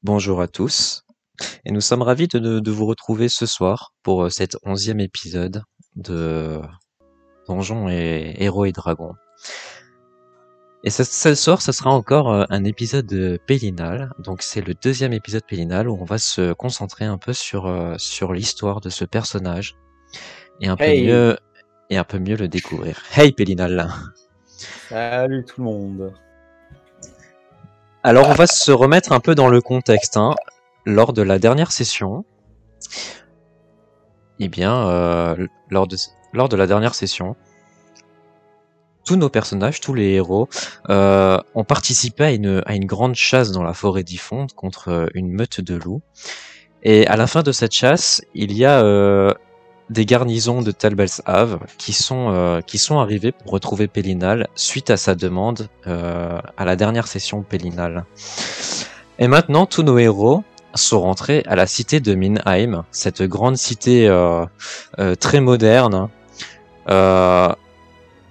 Bonjour à tous, et nous sommes ravis de vous retrouver ce soir pour cet 11e épisode de Donjons et Héros et Dragons. Et ce soir, ce sera encore un épisode Pélinal, donc c'est le deuxième épisode Pélinal où on va se concentrer un peu sur l'histoire de ce personnage et Hey! un peu mieux le découvrir. Hey Pélinal! Salut tout le monde. Alors on va se remettre un peu dans le contexte, hein. Lors de la dernière session, eh bien, lors de la dernière session, tous nos personnages, tous les héros, ont participé à une grande chasse dans la forêt d'Ifonde contre une meute de loups. Et à la fin de cette chasse, il y a des garnisons de Talbelshav qui sont arrivés pour retrouver Pélinal suite à sa demande à la dernière session Pélinal. Et maintenant, tous nos héros sont rentrés à la cité de Minheim, cette grande cité très moderne, euh,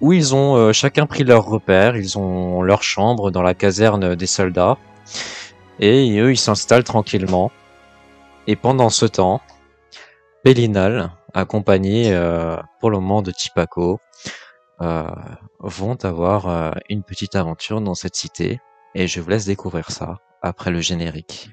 où ils ont chacun pris leur repère, ils ont leur chambre dans la caserne des soldats, et eux ils s'installent tranquillement. Et pendant ce temps, Pélinal, accompagné pour le moment de Tipako, euh, vont avoir une petite aventure dans cette cité, et je vous laisse découvrir ça après le générique.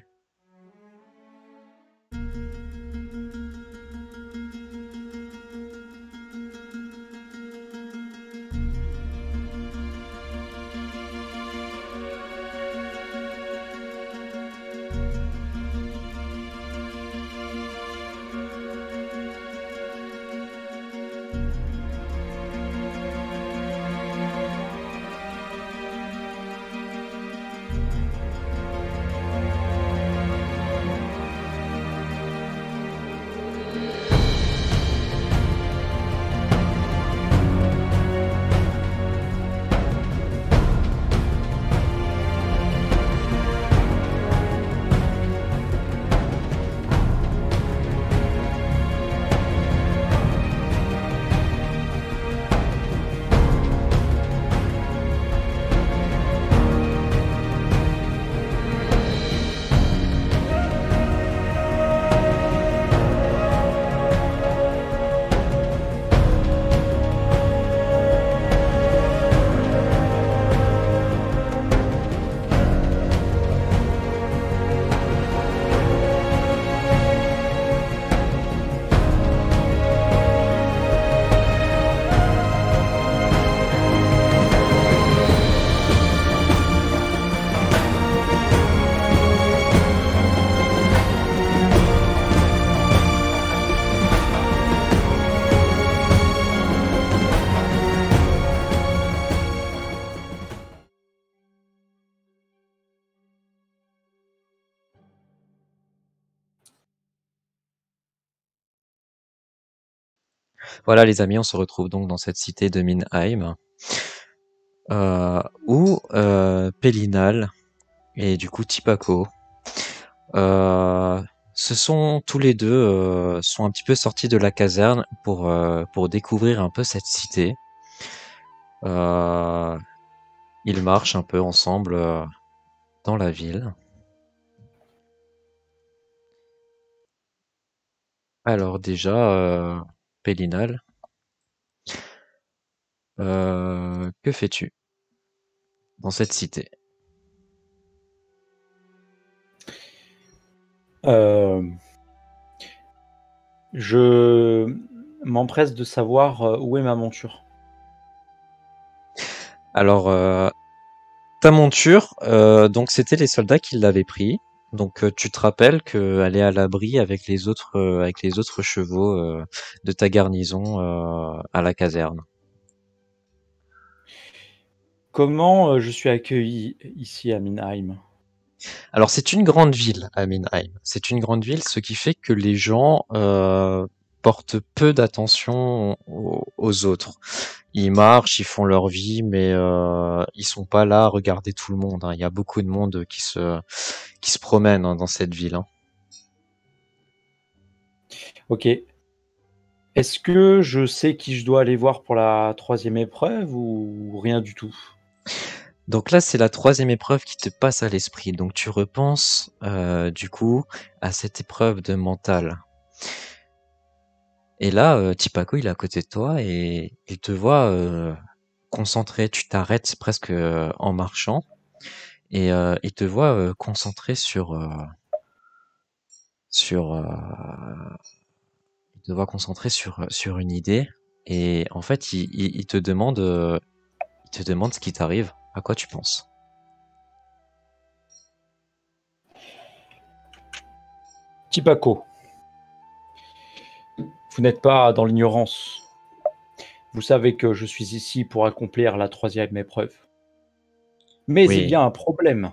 Voilà les amis, on se retrouve donc dans cette cité de Minheim, où Pélinal et du coup Tipako Euh, se sont tous les deux sont un petit peu sortis de la caserne pour découvrir un peu cette cité. Euh, ils marchent un peu ensemble dans la ville. Alors déjà, Pélinal, que fais-tu dans cette cité? Euh, je m'empresse de savoir où est ma monture. Alors, ta monture, donc c'était les soldats qui l'avaient pris. Donc tu te rappelles qu'elle est à l'abri avec les autres chevaux de ta garnison à la caserne. Comment je suis accueilli ici à Minheim? Alors c'est une grande ville, Aminheim. C'est une grande ville, ce qui fait que les gens portent peu d'attention aux autres. Ils marchent, ils font leur vie, mais ils sont pas là à regarder tout le monde, hein. Il y a beaucoup de monde qui se promène hein, dans cette ville, hein. Ok. Est-ce que je sais qui je dois aller voir pour la troisième épreuve ou rien du tout? Donc là, c'est la troisième épreuve qui te passe à l'esprit. Donc tu repenses du coup à cette épreuve de mental. Et là, Tipako, il est à côté de toi et il te voit concentré. Tu t'arrêtes presque en marchant et il te voit concentré sur il te voit concentré sur une idée. Et en fait, il te demande ce qui t'arrive. À quoi tu penses? Tipako, vous n'êtes pas dans l'ignorance. Vous savez que je suis ici pour accomplir la troisième épreuve. Mais il y Oui, a un problème.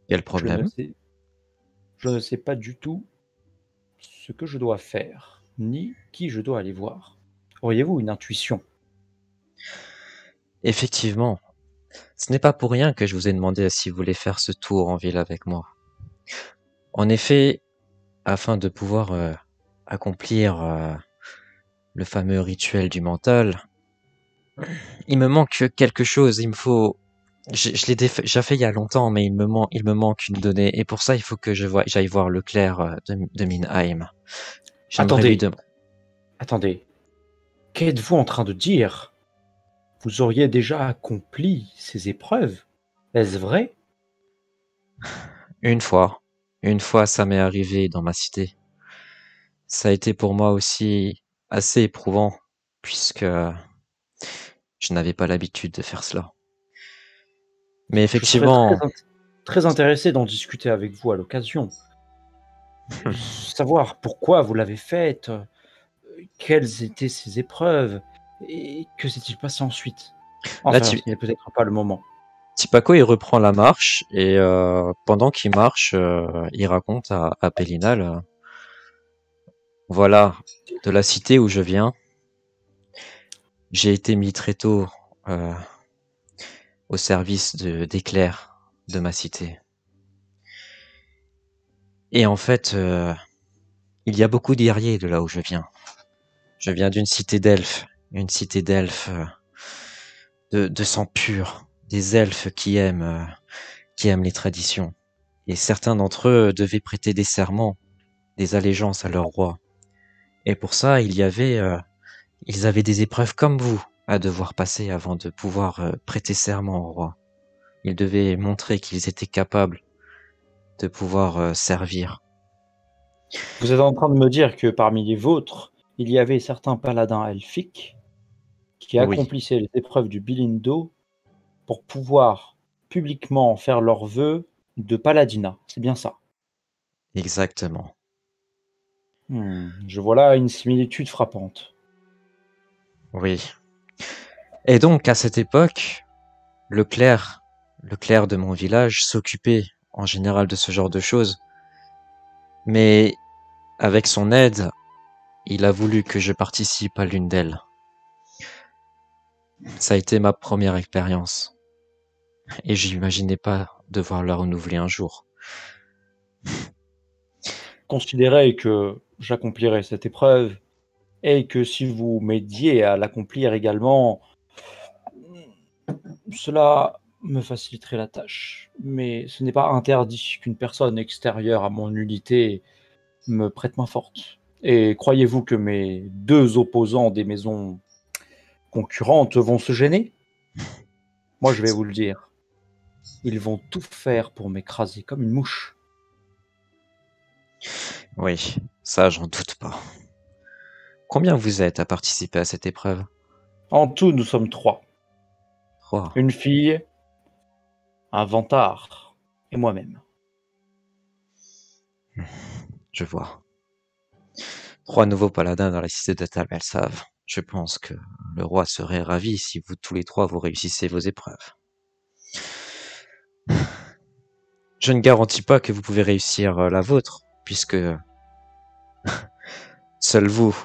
quel Je ne problème? sais, je ne sais pas du tout ce que je dois faire, ni qui je dois aller voir. Auriez-vous une intuition? Effectivement, ce n'est pas pour rien que je vous ai demandé si vous voulez faire ce tour en ville avec moi. En effet, afin de pouvoir accomplir le fameux rituel du mental, il me manque quelque chose. Il me faut, je l'ai déjà fait il y a longtemps, mais il me manque une donnée. Et pour ça, il faut que j'aille voir le clerc de Minheim. J'aimerais lui Attendez, demander. attendez. Qu'êtes-vous en train de dire? Vous auriez déjà accompli ces épreuves? Est-ce vrai? Une fois, une fois, ça m'est arrivé dans ma cité. Ça a été pour moi aussi assez éprouvant, puisque je n'avais pas l'habitude de faire cela. Mais Je serais très, effectivement, très intéressé d'en discuter avec vous à l'occasion. Savoir pourquoi vous l'avez faite, quelles étaient ces épreuves, et que s'est-il passé ensuite. là, Enfin, ce n'est peut-être pas le moment. Tipako, il reprend la marche et pendant qu'il marche, il raconte à Pélinal, voilà, de la cité où je viens, j'ai été mis très tôt euh, au service des clercs de ma cité. Et en fait, il y a beaucoup de guerriers de là où je viens. Je viens d'une cité d'elfes, une cité d'elfes de sang pur, des elfes qui aiment les traditions. Et certains d'entre eux devaient prêter des serments, des allégeances à leur roi. Et pour ça, ils avaient des épreuves comme vous à devoir passer avant de pouvoir prêter serment au roi. Ils devaient montrer qu'ils étaient capables de pouvoir servir. Vous êtes en train de me dire que parmi les vôtres, il y avait certains paladins elfiques qui Oui, accomplissaient les épreuves du Bilindo pour pouvoir publiquement faire leurs vœux de paladinat. C'est bien ça. exactement. Je vois là une similitude frappante. Oui. Et donc, à cette époque, le clerc, le clerc de mon village s'occupait en général de ce genre de choses. Mais avec son aide, il a voulu que je participe à l'une d'elles. Ça a été ma première expérience. Et j'imaginais pas devoir la renouveler un jour. Considérez que j'accomplirai cette épreuve et que si vous m'aidiez à l'accomplir également, cela me faciliterait la tâche. Mais ce n'est pas interdit qu'une personne extérieure à mon unité me prête main forte. Et croyez-vous que mes deux opposants des maisons concurrentes vont se gêner? Moi, je vais vous le dire. Ils vont tout faire pour m'écraser comme une mouche. Oui, ça j'en doute pas. Combien vous êtes à participer à cette épreuve? En tout, nous sommes trois. Trois. Une fille, un vantard et moi-même. Je vois. Trois nouveaux paladins dans la cité de Talmelsav. Je pense que le roi serait ravi si vous tous les trois vous réussissez vos épreuves. Je ne garantis pas que vous pouvez réussir la vôtre, puisque seul vous,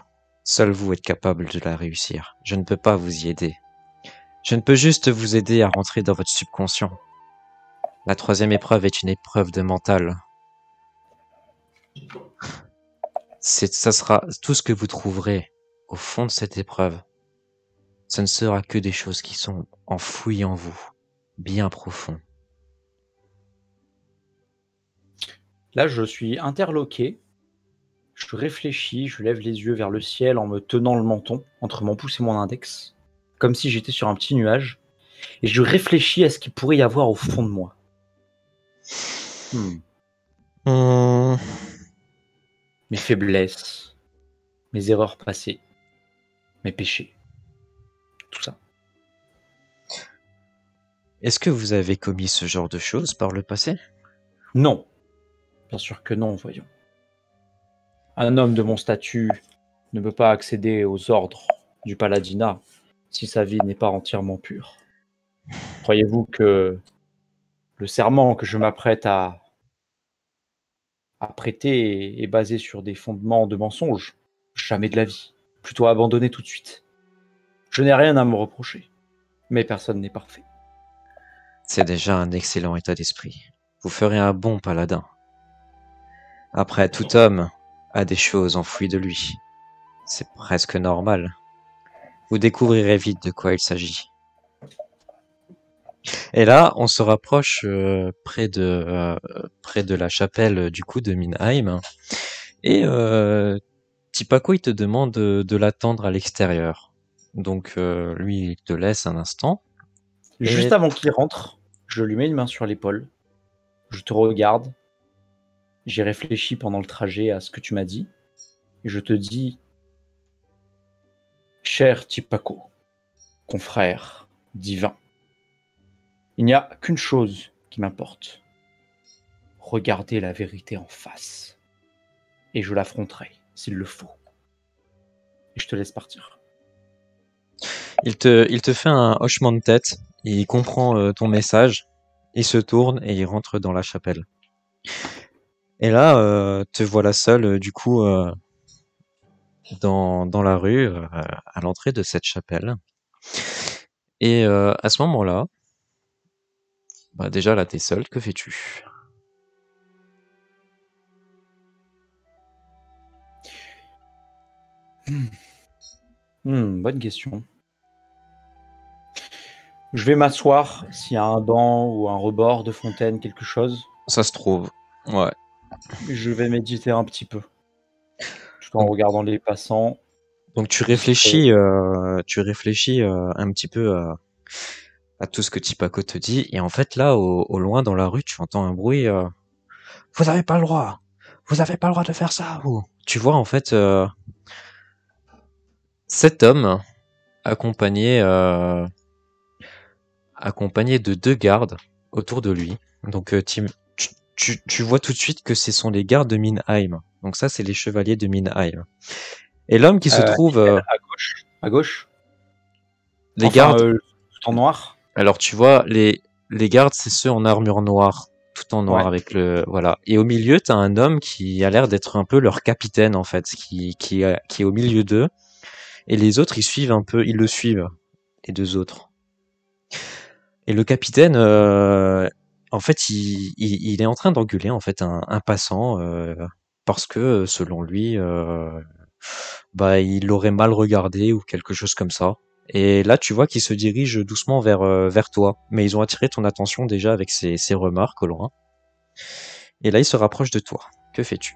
seul vous êtes capable de la réussir. Je ne peux pas vous y aider. Je ne peux juste vous aider à rentrer dans votre subconscient. La troisième épreuve est une épreuve de mental. Ça sera tout ce que vous trouverez au fond de cette épreuve. ce ne sera que des choses qui sont enfouies en vous, bien profond. Là, je suis interloqué. Je réfléchis, je lève les yeux vers le ciel en me tenant le menton entre mon pouce et mon index, comme si j'étais sur un petit nuage, et je réfléchis à ce qu'il pourrait y avoir au fond de moi. Hum, Mes faiblesses, mes erreurs passées, mes péchés, tout ça. Est-ce que vous avez commis ce genre de choses par le passé? Non, bien sûr que non, voyons. Un homme de mon statut ne peut pas accéder aux ordres du paladinat si sa vie n'est pas entièrement pure. Croyez-vous que le serment que je m'apprête à prêter est basé sur des fondements de mensonges? Jamais de la vie. Plutôt abandonné tout de suite. Je n'ai rien à me reprocher, mais personne n'est parfait. C'est déjà un excellent état d'esprit. Vous ferez un bon paladin. Après, tout homme a des choses enfouies de lui. C'est presque normal. Vous découvrirez vite de quoi il s'agit. Et là, on se rapproche près de la chapelle du coup de Minheim. Et Tipako, il te demande de l'attendre à l'extérieur. Donc lui, il te laisse un instant. Juste Et avant qu'il rentre, je lui mets une main sur l'épaule. Je te regarde. J'ai réfléchi pendant le trajet à ce que tu m'as dit. Et je te dis, cher Tipako, confrère divin, il n'y a qu'une chose qui m'importe. Regarder la vérité en face. Et je l'affronterai, s'il le faut. Et je te laisse partir. il te fait un hochement de tête. Il comprend ton message. Il se tourne et il rentre dans la chapelle. Et là, te voilà seul, du coup, dans la rue, à l'entrée de cette chapelle. Et à ce moment-là, bah déjà là, t'es seul, que fais-tu? Bonne question. Je vais m'asseoir s'il y a un banc ou un rebord de fontaine, quelque chose. Ça se trouve. Ouais. Je vais méditer un petit peu, tout en Donc, regardant les passants. donc Distrait. tu réfléchis un petit peu à tout ce que Tipako te dit. Et en fait, là, au loin dans la rue, tu entends un bruit. Vous avez pas le droit. Vous avez pas le droit de faire ça. Vous. Tu vois en fait cet homme accompagné accompagné de deux gardes autour de lui. Donc tu vois tout de suite que ce sont les gardes de Minheim. Donc ça, c'est les chevaliers de Minheim. Et l'homme qui se trouve À gauche. À gauche. les Enfin, gardes. tout en noir. Alors tu vois les gardes, c'est ceux en armure noire, tout en noir Ouais. avec le voilà. Et au milieu, t'as un homme qui a l'air d'être un peu leur capitaine en fait, qui est au milieu d'eux. Et les autres, ils suivent un peu, ils le suivent, les deux autres. Et le capitaine, en fait, il est en train d'engueuler en fait un passant parce que selon lui, bah il l'aurait mal regardé ou quelque chose comme ça. Et là, tu vois qu'il se dirige doucement vers toi, mais ils ont attiré ton attention déjà avec ces remarques au loin. Et là, il se rapproche de toi. Que fais-tu?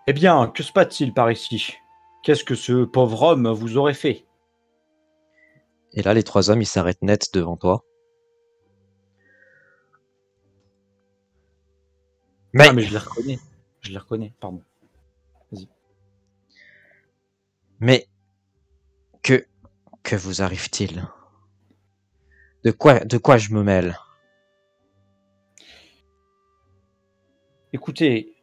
Eh bien, que se passe-t-il par ici? Qu'est-ce que ce pauvre homme vous aurait fait? Et là, les trois hommes, ils s'arrêtent net devant toi. Ah, Mais, mais je les reconnais. Je les reconnais, pardon. Vas-y. mais, que vous arrive-t-il? De quoi je me mêle? Écoutez,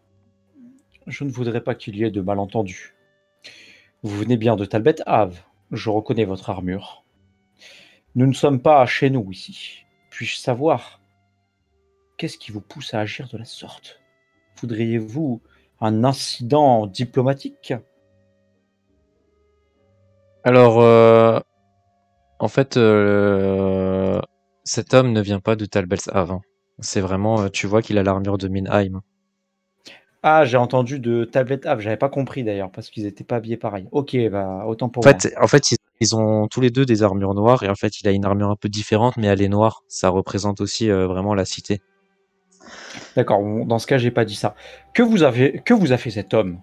je ne voudrais pas qu'il y ait de malentendus. Vous venez bien de Talbot Ave. Je reconnais votre armure. Nous ne sommes pas chez nous ici. Puis-je savoir qu'est-ce qui vous pousse à agir de la sorte? Voudriez-vous un incident diplomatique? Alors, en fait, cet homme ne vient pas de Talbot Ave, hein. C'est vraiment, tu vois qu'il a l'armure de Minheim. Ah, j'ai entendu de Tablet Ave, j'avais pas compris d'ailleurs, parce qu'ils étaient pas habillés pareil. Ok, bah autant pour moi. En fait, ils ont tous les deux des armures noires et en fait, il a une armure un peu différente, mais elle est noire. Ça représente aussi vraiment la cité. D'accord, bon, dans ce cas, j'ai pas dit ça. Que vous a fait cet homme?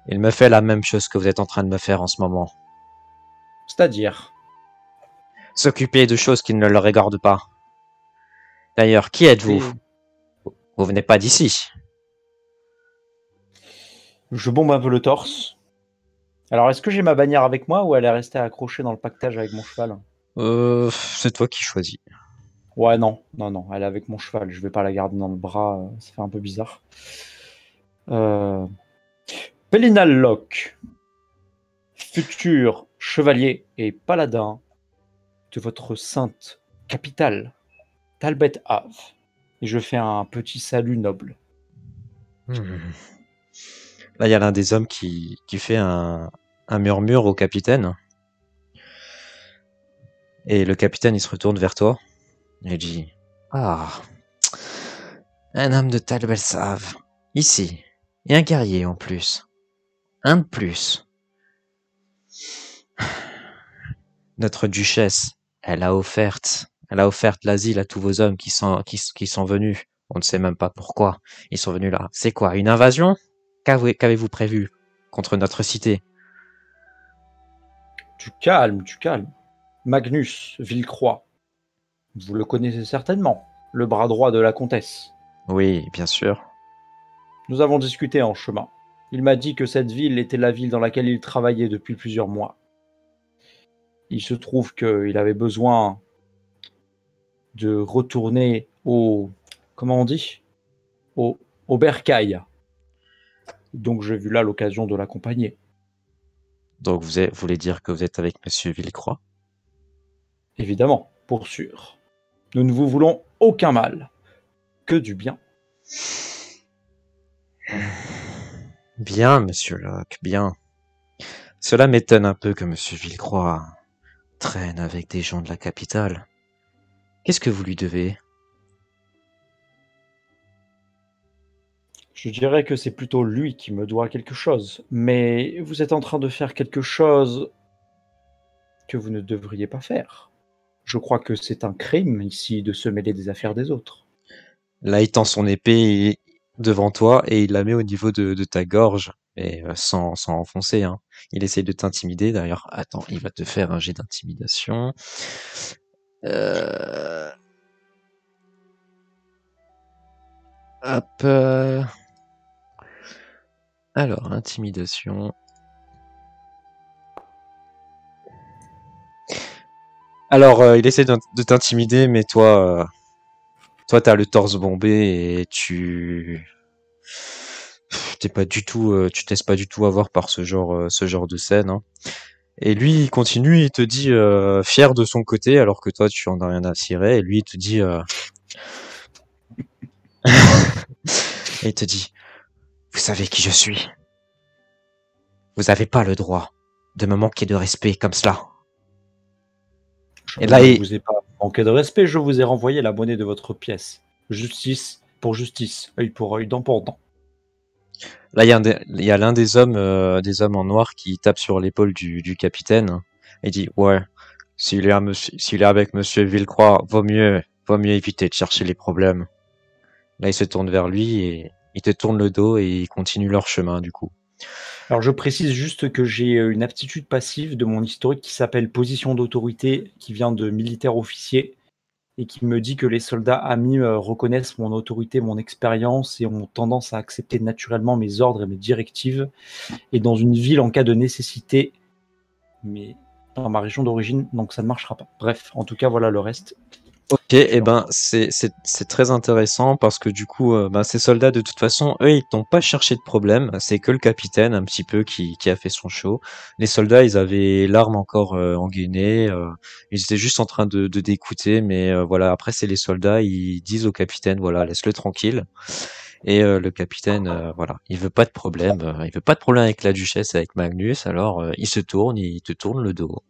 Il me fait la même chose que vous êtes en train de me faire en ce moment. C'est-à-dire, S'occuper de choses qui ne le regardent pas. D'ailleurs, qui êtes-vous? et Vous venez pas d'ici. je bombe un peu le torse. Alors, est-ce que j'ai ma bannière avec moi ou elle est restée accrochée dans le pactage avec mon cheval? C'est toi qui choisis. Ouais, non, non, non, elle est avec mon cheval. Je vais pas la garder dans le bras, ça fait un peu bizarre. Euh... Pelinal Locke, futur chevalier et paladin de votre sainte capitale, Talbot Ave. Et je fais un petit salut noble. Hmm. Là, il y a l'un des hommes qui fait un murmure au capitaine. Et le capitaine, il se retourne vers toi. Et il dit, ah, un homme de telle belle save. Ici. Et un guerrier en plus. Un de plus. Notre duchesse, elle a offert l'asile à tous vos hommes qui sont venus. On ne sait même pas pourquoi. Ils sont venus là. C'est quoi, une invasion? Qu'avez-vous prévu contre notre cité? Tu calmes, tu calmes. Magnus Villecroix, vous le connaissez certainement, le bras droit de la comtesse. Oui, bien sûr. Nous avons discuté en chemin. Il m'a dit que cette ville était la ville dans laquelle il travaillait depuis plusieurs mois. Il se trouve qu'il avait besoin de retourner comment on dit, au bercail. Donc j'ai vu là l'occasion de l'accompagner. Donc voulez dire que vous êtes avec Monsieur Villecroix? Évidemment, pour sûr. Nous ne vous voulons aucun mal, que du bien. Bien, Monsieur Locke, bien. Cela m'étonne un peu que Monsieur Villecroix traîne avec des gens de la capitale. Qu'est-ce que vous lui devez? Je dirais que c'est plutôt lui qui me doit quelque chose, mais vous êtes en train de faire quelque chose que vous ne devriez pas faire. Je crois que c'est un crime ici de se mêler des affaires des autres. Là, il tend son épée devant toi et il la met au niveau de ta gorge, et sans enfoncer, hein. Il essaie de t'intimider. D'ailleurs, attends, il va te faire un jet d'intimidation. Euh... Hop. Alors, intimidation. Alors, il essaie de t'intimider, mais toi, t'as le torse bombé et t'es pas du tout, tu te laisses pas du tout avoir par ce genre de scène, hein. Et lui, il continue, il te dit, fier de son côté, alors que toi, tu en as rien à cirer, et lui, il te dit, et il te dit, vous savez qui je suis. Vous avez pas le droit de me manquer de respect comme cela. Je Et là, ne vous ai pas manqué de respect, je vous ai renvoyé la monnaie de votre pièce. Justice pour justice, œil pour œil, dent pour dent. il y a l'un des hommes en noir qui tape sur l'épaule du capitaine et dit, ouais, s'il est avec Monsieur Villecroix, vaut mieux éviter de chercher les problèmes. Là, il se tourne vers lui et il te tourne le dos et ils continuent leur chemin, du coup. Alors je précise juste que j'ai une aptitude passive de mon historique qui s'appelle position d'autorité, qui vient de militaire officier, et qui me dit que les soldats amis reconnaissent mon autorité, mon expérience, et ont tendance à accepter naturellement mes ordres et mes directives. Et dans une ville, en cas de nécessité, mais dans ma région d'origine, donc ça ne marchera pas. Bref, en tout cas, voilà le reste. Ok, Je et suis ben en- c'est très intéressant parce que du coup, ben, ces soldats de toute façon, eux, ils t'ont pas cherché de problème. C'est que le capitaine un petit peu qui a fait son show. Les soldats, ils avaient l'arme encore engainée. Ils étaient juste en train de d'écouter, mais voilà. Après, c'est les soldats, ils disent au capitaine, voilà, laisse-le tranquille. Et le capitaine, voilà, il veut pas de problème. Il veut pas de problème avec la duchesse, avec Magnus. Alors, il se tourne, il te tourne le dos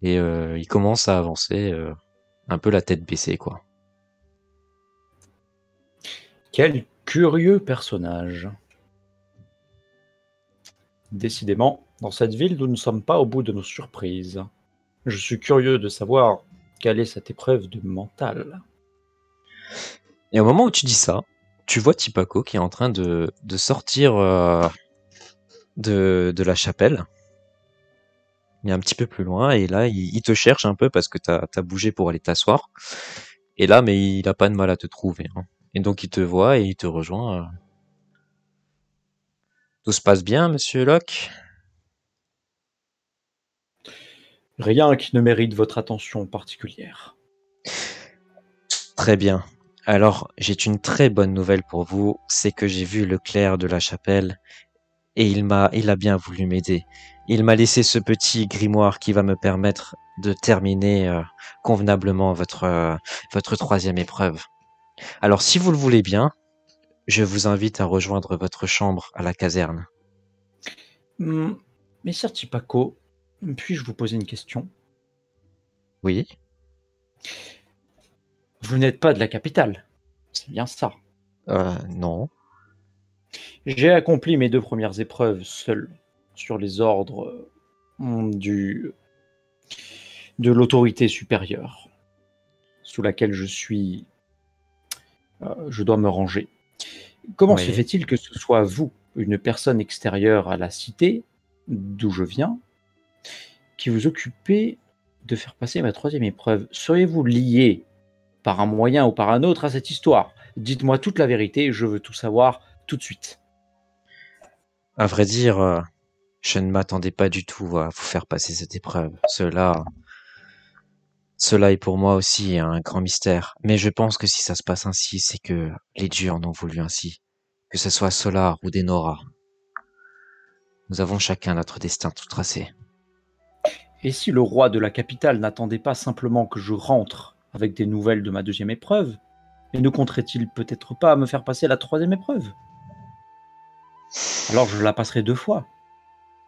et il commence à avancer. Un peu la tête baissée, quoi. Quel curieux personnage. Décidément, dans cette ville, nous ne sommes pas au bout de nos surprises. Je suis curieux de savoir quelle est cette épreuve de mental. Et au moment où tu dis ça, tu vois Tipako qui est en train de sortir de la chapelle. Il est un petit peu plus loin et là, il te cherche un peu parce que t'as bougé pour aller t'asseoir. Et là, mais il a pas de mal à te trouver, hein. Et donc il te voit et il te rejoint. Tout se passe bien, monsieur Locke? Rien qui ne mérite votre attention particulière. Très bien. Alors, j'ai une très bonne nouvelle pour vous, c'est que j'ai vu le clerc de la chapelle et il a bien voulu m'aider. Il m'a laissé ce petit grimoire qui va me permettre de terminer convenablement votre troisième épreuve. Alors, si vous le voulez bien, je vous invite à rejoindre votre chambre à la caserne. Messire Tipako, puis-je vous poser une question? Oui, Vous n'êtes pas de la capitale, c'est bien ça. non. J'ai accompli mes 2 premières épreuves seul, sur les ordres de l'autorité supérieure, sous laquelle je dois me ranger. Comment se Oui. fait-il que ce soit vous, une personne extérieure à la cité, d'où je viens, qui vous occupez de faire passer ma troisième épreuve? Seriez-vous lié par un moyen ou par un autre à cette histoire? Dites-moi toute la vérité, je veux tout savoir tout de suite. À vrai dire, je ne m'attendais pas du tout à vous faire passer cette épreuve. Cela est pour moi aussi un grand mystère. Mais je pense que si ça se passe ainsi, c'est que les dieux en ont voulu ainsi. Que ce soit Solar ou Denora. Nous avons chacun notre destin tout tracé. Et si le roi de la capitale n'attendait pas simplement que je rentre avec des nouvelles de ma deuxième épreuve, et ne compterait-il peut-être pas à me faire passer la troisième épreuve? Alors je la passerai 2 fois.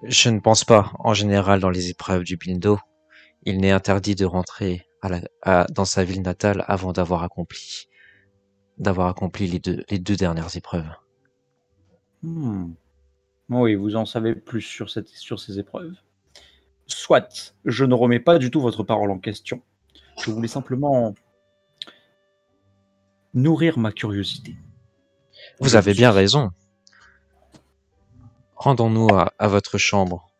Je ne pense pas, en général, dans les épreuves du Bindo, il n'est interdit de rentrer dans sa ville natale avant d'avoir accompli les deux dernières épreuves. Oui, vous en savez plus sur ces épreuves. Soit, je ne remets pas du tout votre parole en question. Je voulais simplement nourrir ma curiosité. Vous Je vous avez bien suis. raison. Rendons-nous à votre chambre.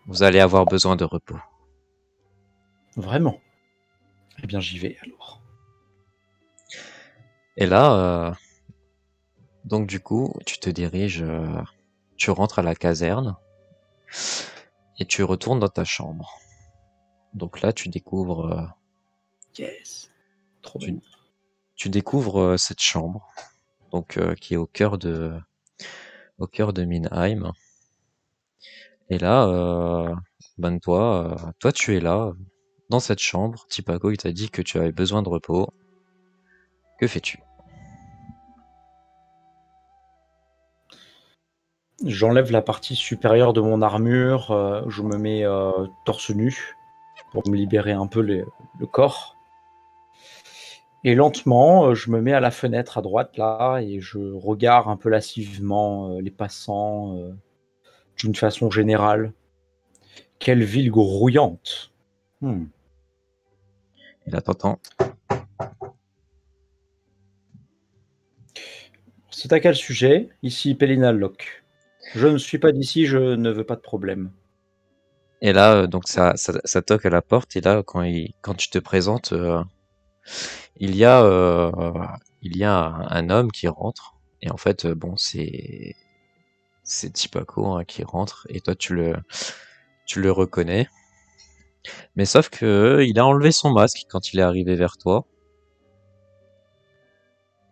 Vous allez avoir besoin de repos. Vraiment? Eh bien, j'y vais alors. Et là, donc du coup, tu rentres à la caserne et tu retournes dans ta chambre. Donc là, Yes. Trop tu, bien. tu découvres cette chambre, donc qui est au cœur de Minheim. Et là, toi, tu es là, dans cette chambre. Tipako, il t'a dit que tu avais besoin de repos. Que fais-tu? J'enlève la partie supérieure de mon armure, je me mets torse nu pour me libérer un peu le corps. Et lentement, je me mets à la fenêtre à droite là et je regarde un peu lascivement les passants d'une façon générale. Quelle ville grouillante! Et là, t'entends. C'est à quel sujet? Ici Pellina Locke. Je ne suis pas d'ici, je ne veux pas de problème. Et là, donc ça toque à la porte. Et là, quand tu te présentes, il y a, euh, il y a un homme qui rentre. Et en fait, bon, c'est Tipako, hein, qui rentre. Et toi, tu le reconnais. Mais sauf que il a enlevé son masque quand il est arrivé vers toi.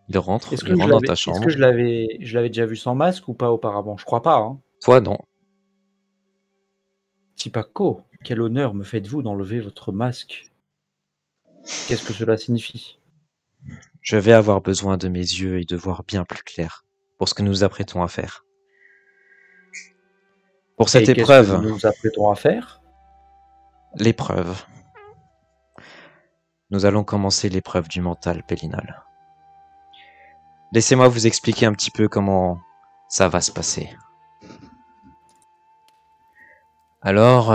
Est-ce Il que je rentre dans ta l'avais, est-ce que chambre. je l'avais déjà vu sans masque ou pas auparavant? Je crois pas, hein. Toi, non. Tipako, quel honneur me faites-vous d'enlever votre masque? Qu'est-ce que cela signifie? Je vais avoir besoin de mes yeux et de voir bien plus clair pour ce que nous apprêtons à faire. Pour cette Et qu'est-ce que nous épreuve, nous apprêtons à faire? l'épreuve, nous allons commencer l'épreuve du mental pélinal. Laissez-moi vous expliquer un petit peu comment ça va se passer. Alors,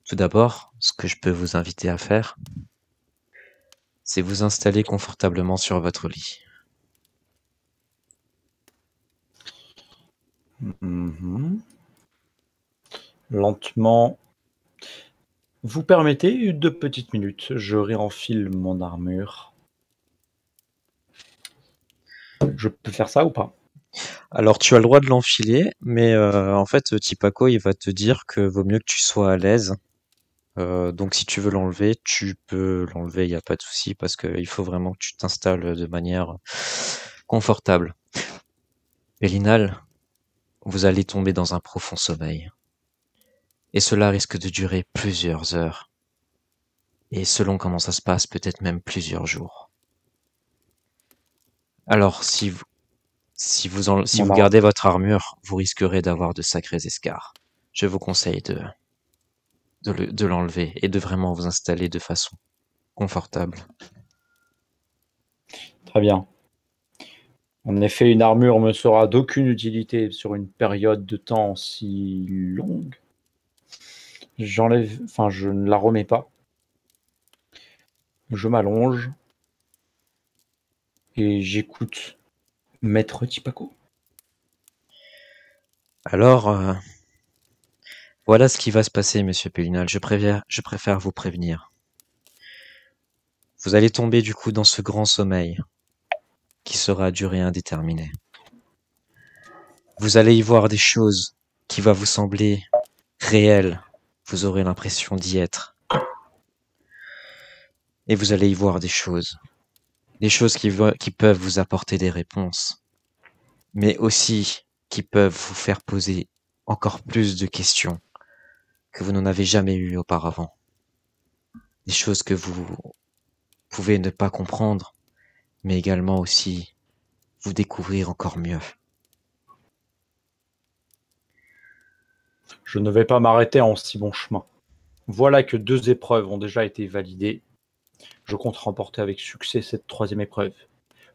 tout d'abord, ce que je peux vous inviter à faire, c'est vous installer confortablement sur votre lit. Lentement. Vous permettez 2 petites minutes, je réenfile mon armure. Je peux faire ça ou pas? Alors, tu as le droit de l'enfiler, mais en fait, Tipako, il va te dire que vaut mieux que tu sois à l'aise. Donc, si tu veux l'enlever, tu peux l'enlever, il n'y a pas de souci, parce qu'il faut vraiment que tu t'installes de manière confortable. Bélinal, vous allez tomber dans un profond sommeil. Et cela risque de durer plusieurs heures. Et selon comment ça se passe, peut-être même plusieurs jours. Alors, si Mon vous arme. gardez votre armure, vous risquerez d'avoir de sacrés escarres. Je vous conseille de l'enlever et de vraiment vous installer de façon confortable. Très bien. En effet, une armure me sera d'aucune utilité sur une période de temps si longue. Je ne la remets pas. Je m'allonge et j'écoute Maître Tipako. Alors, voilà ce qui va se passer, monsieur Pélinal. Je préfère vous prévenir. Vous allez tomber du coup dans ce grand sommeil qui sera à durée indéterminée. Vous allez y voir des choses qui vont vous sembler réelles. Vous aurez l'impression d'y être. Et vous allez y voir des choses qui peuvent vous apporter des réponses, mais aussi qui peuvent vous faire poser encore plus de questions que vous n'en avez jamais eues auparavant. Des choses que vous pouvez ne pas comprendre, mais également aussi vous découvrir encore mieux. Je ne vais pas m'arrêter en si bon chemin. Voilà que 2 épreuves ont déjà été validées. Je compte remporter avec succès cette 3e épreuve.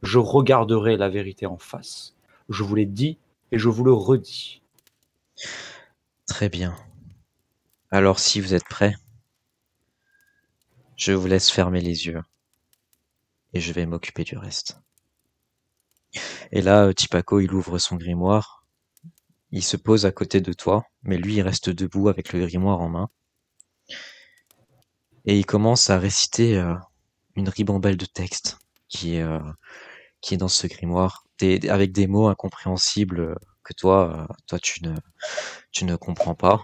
Je regarderai la vérité en face. Je vous l'ai dit et je vous le redis. Très bien. Alors si vous êtes prêts, je vous laisse fermer les yeux et je vais m'occuper du reste. Et là, Tipako, il ouvre son grimoire, il se pose à côté de toi, mais lui, il reste debout avec le grimoire en main. Et il commence à réciter une ribambelle de textes qui est dans ce grimoire, avec des mots incompréhensibles que toi tu ne comprends pas.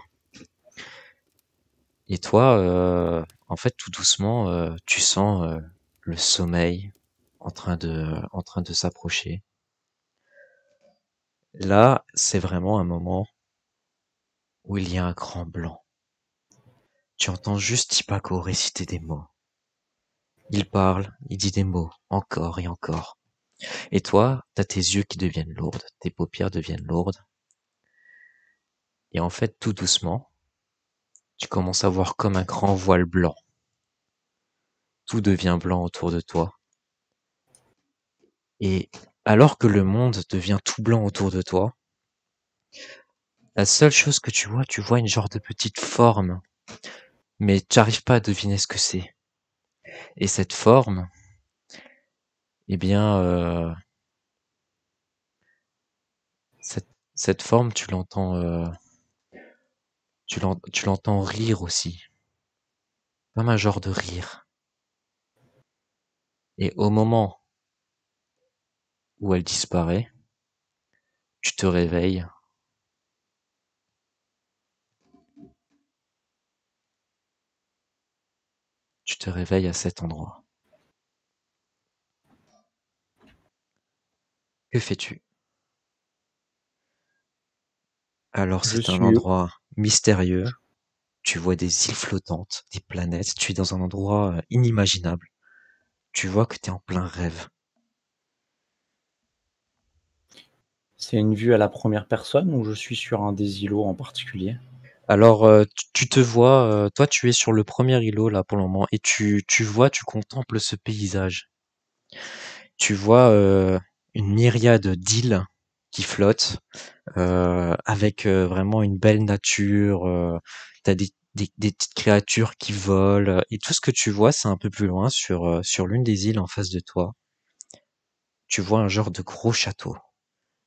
Et toi, en fait, tout doucement, tu sens le sommeil en train de s'approcher. Là, c'est vraiment un moment où il y a un grand blanc. Tu entends juste Tipako réciter des mots. Il parle, il dit des mots, encore et encore. Et toi, t'as tes yeux qui deviennent lourdes, tes paupières deviennent lourdes. Et en fait, tout doucement, tu commences à voir comme un grand voile blanc. Tout devient blanc autour de toi. Et alors que le monde devient tout blanc autour de toi, la seule chose que tu vois une genre de petite forme, mais tu n'arrives pas à deviner ce que c'est. Et cette forme, eh bien, cette forme, tu l'entends rire aussi, comme un genre de rire. Et au moment où elle disparaît, tu te réveilles. Tu te réveilles à cet endroit. Que fais-tu? Alors Je c'est un suis endroit mystérieux. Tu vois des îles flottantes, des planètes. Tu es dans un endroit inimaginable. Tu vois que tu es en plein rêve. C'est une vue à la première personne ou je suis sur un des îlots en particulier? Alors, tu te vois, toi, tu es sur le premier îlot là pour le moment, et tu contemples ce paysage. Tu vois une myriade d'îles qui flottent, avec vraiment une belle nature. T'as des petites créatures qui volent, et tout ce que tu vois, c'est un peu plus loin sur l'une des îles en face de toi. Tu vois un genre de gros château.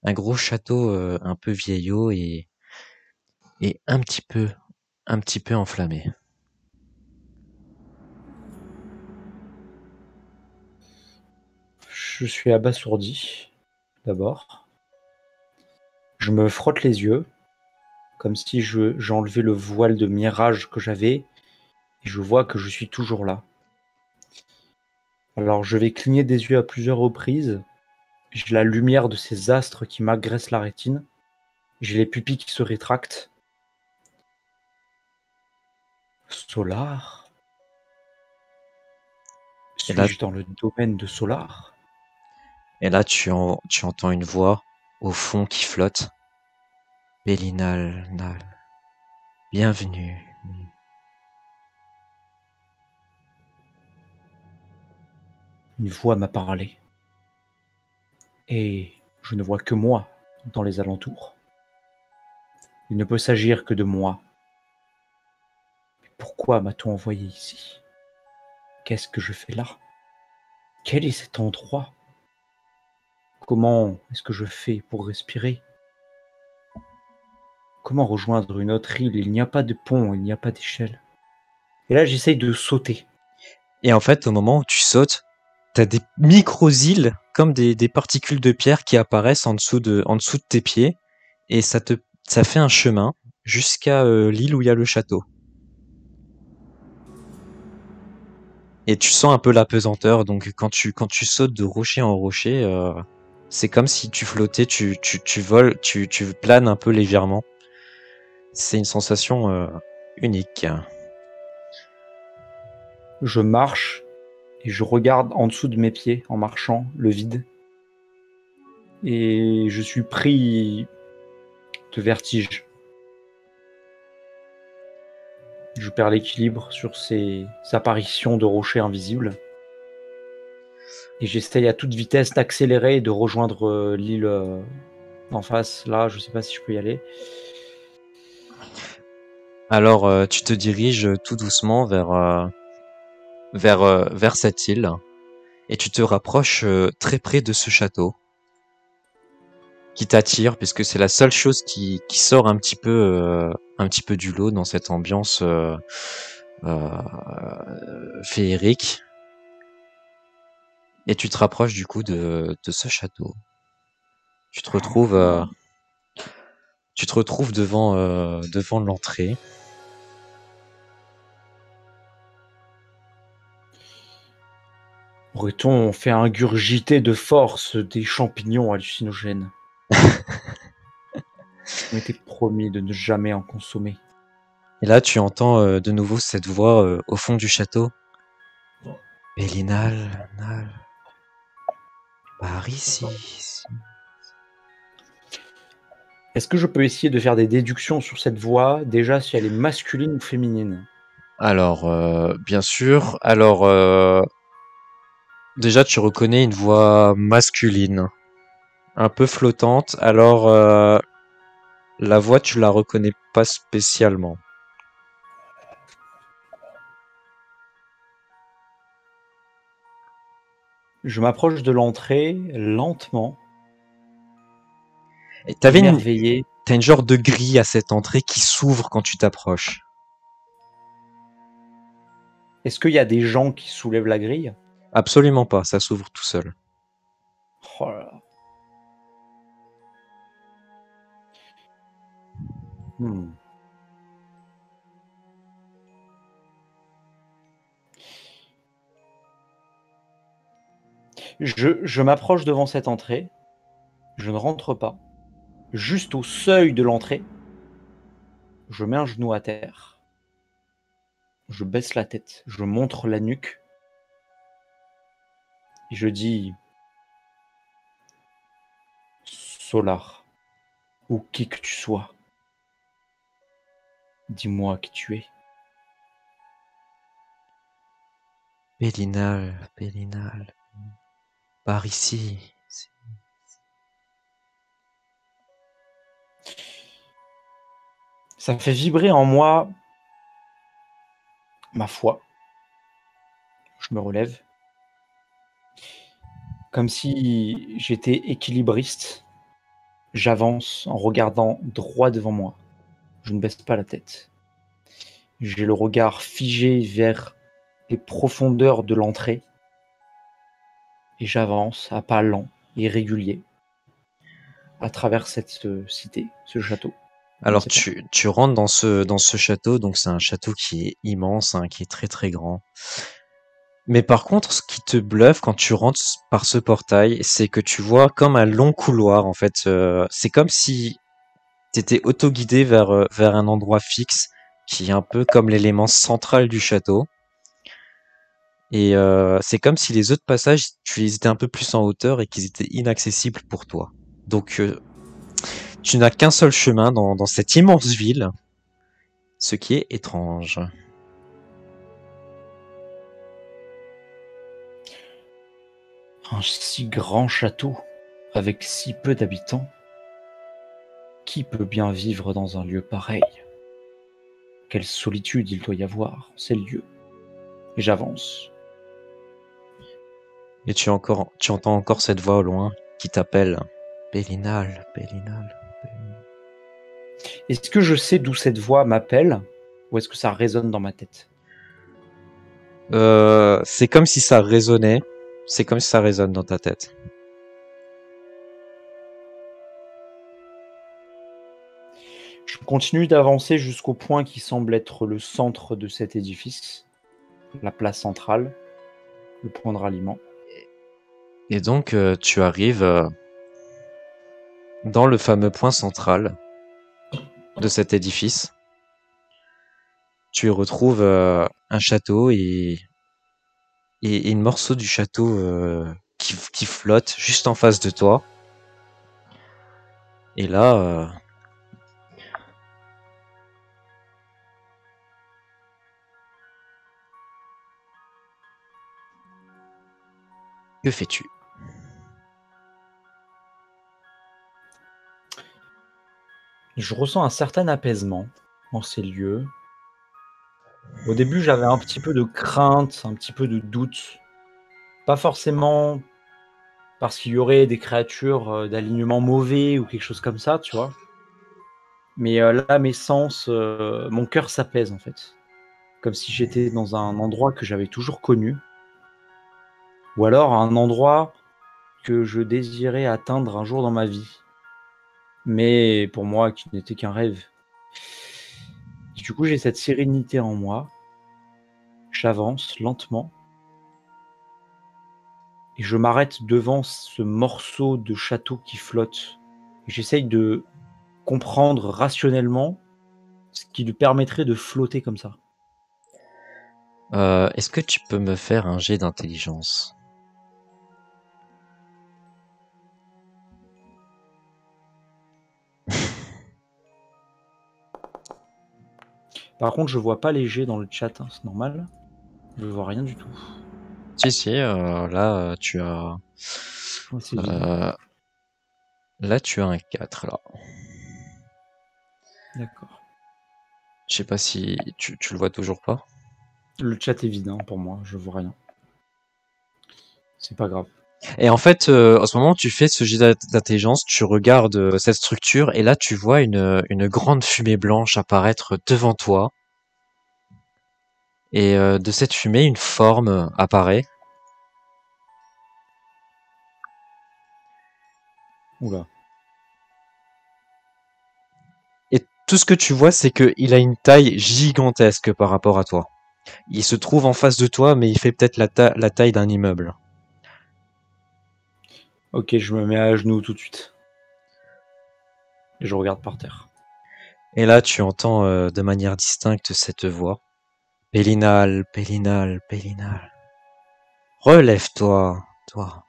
Un gros château un peu vieillot et un petit peu enflammé. Je suis abasourdi, d'abord. Je me frotte les yeux, comme si j'enlevais le voile de mirage que j'avais, et je vois que je suis toujours là. Alors je vais cligner des yeux à plusieurs reprises. J'ai la lumière de ces astres qui m'agressent la rétine. J'ai les pupilles qui se rétractent. Solar? Et là, Suis-je dans le domaine de Solar? et là, tu entends une voix au fond qui flotte. Bélinal, Nal, bienvenue. Une voix m'a parlé. Et je ne vois que moi dans les alentours. Il ne peut s'agir que de moi. Pourquoi m'a-t-on envoyé ici? Qu'est-ce que je fais là? Quel est cet endroit? Comment est-ce que je fais pour respirer? Comment rejoindre une autre île? Il n'y a pas de pont, il n'y a pas d'échelle. Et là, j'essaye de sauter. Et en fait, au moment où tu sautes, t'as des micro-îles comme des particules de pierre qui apparaissent en dessous de tes pieds, et ça fait un chemin jusqu'à l'île où il y a le château. Et tu sens un peu la pesanteur, donc quand tu sautes de rocher en rocher, c'est comme si tu flottais, tu voles, tu planes un peu légèrement. C'est une sensation unique. Je marche et je regarde en dessous de mes pieds en marchant le vide. Et je suis pris de vertige. Je perds l'équilibre sur ces apparitions de rochers invisibles. Et j'essaye à toute vitesse d'accélérer et de rejoindre l'île en face. Là, je sais pas si je peux y aller. Alors, tu te diriges tout doucement vers cette île, et tu te rapproches très près de ce château qui t'attire, puisque c'est la seule chose qui sort un petit peu du lot dans cette ambiance euh, féerique. Et tu te rapproches du coup de ce château. Tu te retrouves, euh, tu te retrouves devant l'entrée. Aurait-on fait ingurgiter de force des champignons hallucinogènes? On était promis de ne jamais en consommer. Et là, tu entends de nouveau cette voix au fond du château. Bélinal, Nal, par ici. Est-ce que je peux essayer de faire des déductions sur cette voix, déjà si elle est masculine ou féminine? Alors, bien sûr. Alors, déjà, tu reconnais une voix masculine, un peu flottante. Alors, la voix, tu la reconnais pas spécialement. Je m'approche de l'entrée lentement, Et émerveillé. t'as une genre de grille à cette entrée qui s'ouvre quand tu t'approches. Est-ce qu'il y a des gens qui soulèvent la grille? Absolument pas, ça s'ouvre tout seul. Oh là là. Hmm. Je m'approche devant cette entrée. Je ne rentre pas. Juste au seuil de l'entrée, je mets un genou à terre. Je baisse la tête. Je montre la nuque. Et je dis Solar, ou qui que tu sois. Dis-moi qui tu es. Pélinal, Pélinal. Par ici. Ça fait vibrer en moi ma foi. Je me relève. Comme si j'étais équilibriste. J'avance en regardant droit devant moi. Je ne baisse pas la tête. J'ai le regard figé vers les profondeurs de l'entrée. Et j'avance à pas lents et réguliers à travers cette cité, ce château. Je ne Alors sais pas. tu rentres dans ce château, donc c'est un château qui est immense, hein, qui est très très grand. Mais par contre, ce qui te bluffe quand tu rentres par ce portail, c'est que tu vois comme un long couloir en fait. C'est comme si t'étais autoguidé vers un endroit fixe qui est un peu comme l'élément central du château. Et c'est comme si les autres passages, tu les étais un peu plus en hauteur et qu'ils étaient inaccessibles pour toi. Donc tu n'as qu'un seul chemin dans cette immense ville, ce qui est étrange. Un si grand château, avec si peu d'habitants, qui peut bien vivre dans un lieu pareil? Quelle solitude il doit y avoir en ces lieux. Et j'avance. Et tu entends encore cette voix au loin qui t'appelle. Pélinal, Pélinal. Est-ce que je sais d'où cette voix m'appelle, ou est-ce que ça résonne dans ma tête? C'est comme si ça résonnait. C'est comme si ça résonne dans ta tête. Je continue d'avancer jusqu'au point qui semble être le centre de cet édifice, la place centrale, le point de ralliement. Et donc, tu arrives dans le fameux point central de cet édifice. Tu y retrouves un château et une morceau du château qui flotte juste en face de toi. Et là, que fais-tu? Je ressens un certain apaisement en ces lieux. Au début, j'avais un petit peu de crainte, un petit peu de doute. Pas forcément parce qu'il y aurait des créatures d'alignement mauvais ou quelque chose comme ça, tu vois. Mais là, mes sens, mon cœur s'apaise en fait. Comme si j'étais dans un endroit que j'avais toujours connu. Ou alors un endroit que je désirais atteindre un jour dans ma vie. Mais pour moi, qui n'était qu'un rêve. Du coup, j'ai cette sérénité en moi. J'avance lentement. Et je m'arrête devant ce morceau de château qui flotte. Et j'essaye de comprendre rationnellement ce qui lui permettrait de flotter comme ça. Est-ce que tu peux me faire un jet d'intelligence? Par contre, je vois pas les jets dans le chat, hein, c'est normal. Je vois rien du tout. Si, si, là, tu as... Ouais, c'est vide. euh, là, tu as un 4, là. D'accord. Je sais pas si tu le vois toujours pas. Le chat est vide hein, pour moi, je vois rien. C'est pas grave. Et en fait, en ce moment, tu fais ce jet d'intelligence, tu regardes cette structure, et là, tu vois une grande fumée blanche apparaître devant toi. Et de cette fumée, une forme apparaît. Oula. Et tout ce que tu vois, c'est qu'il a une taille gigantesque par rapport à toi. Il se trouve en face de toi, mais il fait peut-être la taille d'un immeuble. Ok, je me mets à genoux tout de suite. Et je regarde par terre. Et là, tu entends de manière distincte cette voix. Pélinal, Pélinal, Pélinal. Relève-toi, toi.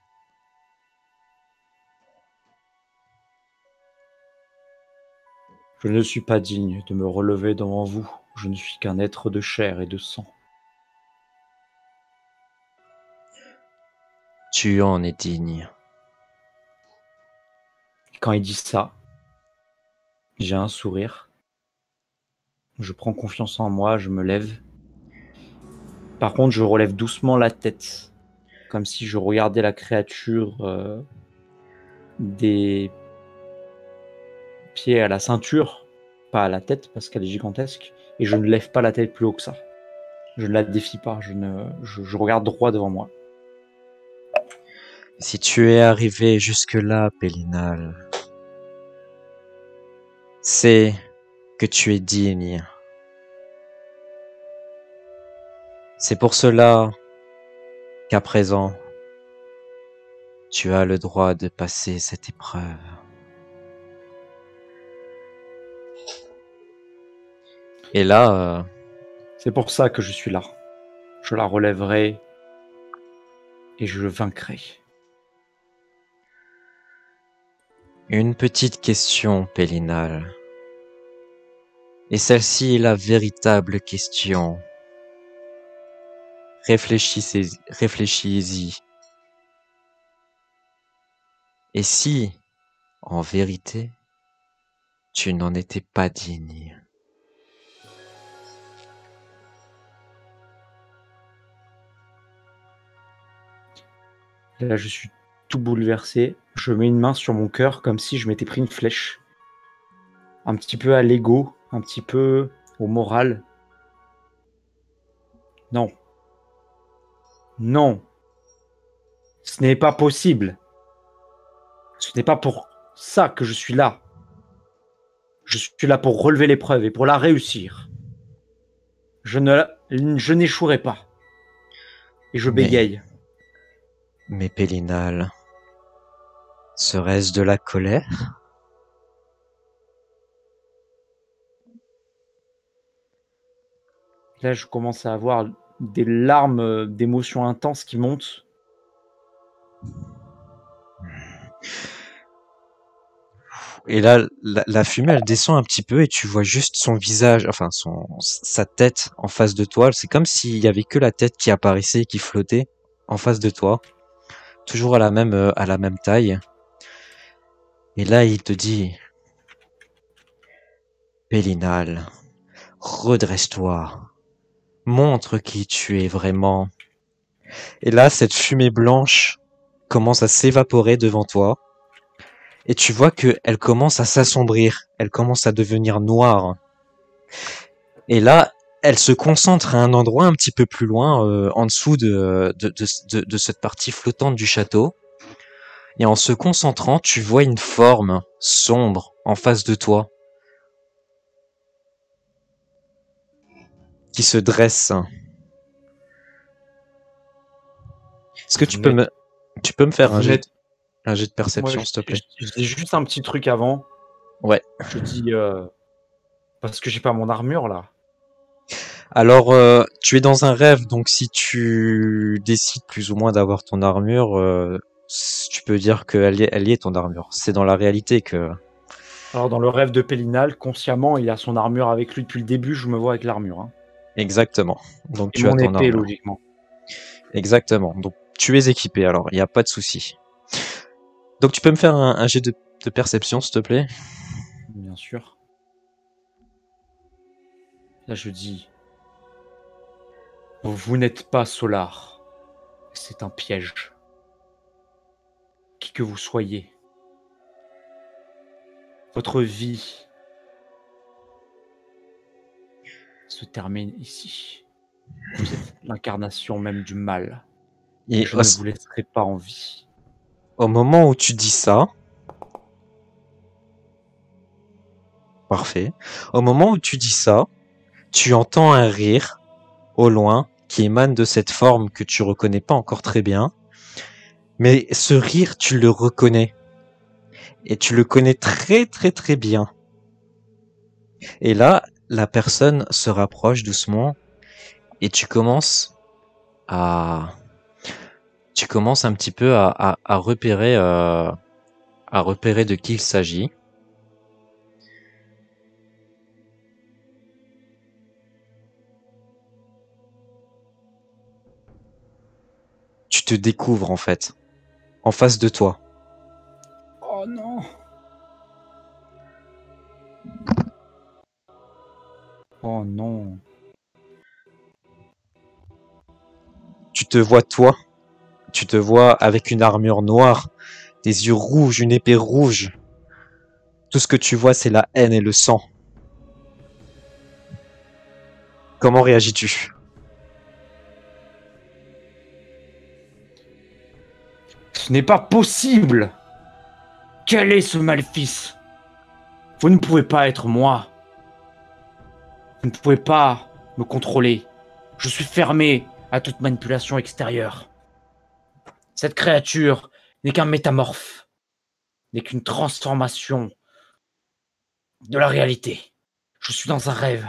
Je ne suis pas digne de me relever devant vous. Je ne suis qu'un être de chair et de sang. Tu en es digne. Quand il dit ça, j'ai un sourire. Je prends confiance en moi, je me lève. Par contre, je relève doucement la tête, comme si je regardais la créature des pieds à la ceinture, pas à la tête parce qu'elle est gigantesque, et je ne lève pas la tête plus haut que ça. Je ne la défie pas, je regarde droit devant moi. Si tu es arrivé jusque-là, Pélinal, c'est que tu es digne. C'est pour cela qu'à présent, tu as le droit de passer cette épreuve. Et là, C'est pour ça que je suis là. Je la relèverai et je le vaincrai. une petite question, Pélinal. Et celle-ci est la véritable question. Réfléchissez-y. Et si, en vérité, tu n'en étais pas digne? Là, je suis tout bouleversé. Je mets une main sur mon cœur comme si je m'étais pris une flèche. Un petit peu à l'ego, un petit peu au moral. Non. Non. Ce n'est pas possible. Ce n'est pas pour ça que je suis là. Je suis là pour relever l'épreuve et pour la réussir. Je n'échouerai pas. Et je bégaye. Mais Pélinal, serait-ce de la colère? Là, je commence à avoir des larmes d'émotions intenses qui montent. Et là, la fumée, elle descend un petit peu et tu vois juste son visage, enfin sa tête en face de toi. C'est comme s'il y avait que la tête qui apparaissait et qui flottait en face de toi, toujours à la même taille. Et là, il te dit, Pélinal, redresse-toi, montre qui tu es vraiment. Et là, cette fumée blanche commence à s'évaporer devant toi. Et tu vois qu'elle commence à s'assombrir, elle commence à devenir noire. Et là, elle se concentre à un endroit un petit peu plus loin, en dessous de cette partie flottante du château. Et en se concentrant, tu vois une forme sombre en face de toi, qui se dresse. Est-ce que tu peux me faire un jet de perception, s'il te plaît? Je dis juste un petit truc avant. Ouais. Je dis parce que j'ai pas mon armure là. Alors, tu es dans un rêve, donc si tu décides plus ou moins d'avoir ton armure, tu peux dire qu'elle elle y est ton armure. C'est dans la réalité que... Alors dans le rêve de Pélinal, consciemment, il a son armure avec lui depuis le début. Je me vois avec l'armure. Hein. Exactement. Donc Et tu as mon ton épée, armure. logiquement. Exactement. Donc tu es équipé, alors il n'y a pas de souci. Donc tu peux me faire un jet de perception, s'il te plaît? Bien sûr. Là, je dis vous n'êtes pas Solar. C'est un piège. Qui que vous soyez. Votre vie se termine ici. Vous êtes l'incarnation même du mal. Et Je ne vous laisserai pas en vie. au moment où tu dis ça, parfait. Au moment où tu dis ça, tu entends un rire au loin qui émane de cette forme que tu reconnais pas encore très bien. Mais ce rire, tu le reconnais. Et tu le connais très très très bien. Et là, la personne se rapproche doucement et tu commences un petit peu à repérer de qui il s'agit. te découvres en fait, en face de toi. Oh non. Oh non. Tu te vois toi, tu te vois avec une armure noire, des yeux rouges, une épée rouge. Tout ce que tu vois, c'est la haine et le sang. Comment réagis-tu? Ce n'est pas possible. Quel est ce maléfice? Vous ne pouvez pas être moi. Vous ne pouvez pas me contrôler. Je suis fermé à toute manipulation extérieure. Cette créature n'est qu'un métamorphe, n'est qu'une transformation de la réalité. Je suis dans un rêve.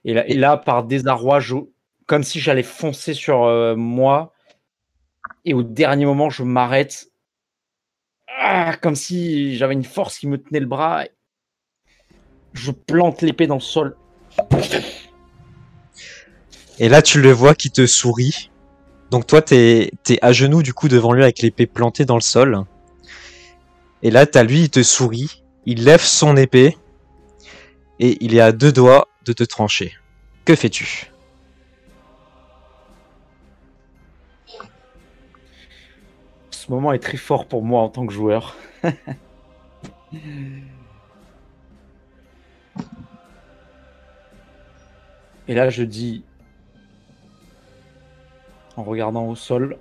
Et là, par désarroi, comme si j'allais foncer sur moi, et au dernier moment, je m'arrête. Ah, comme si j'avais une force qui me tenait le bras. Je plante l'épée dans le sol. Et là, tu le vois qui te sourit. Donc toi, t'es à genoux du coup devant lui avec l'épée plantée dans le sol. Et là, t'as lui, il te sourit. Il lève son épée. Et il est à 2 doigts de te trancher. Que fais-tu? Ce moment est très fort pour moi en tant que joueur. Et là, je dis, en regardant au sol,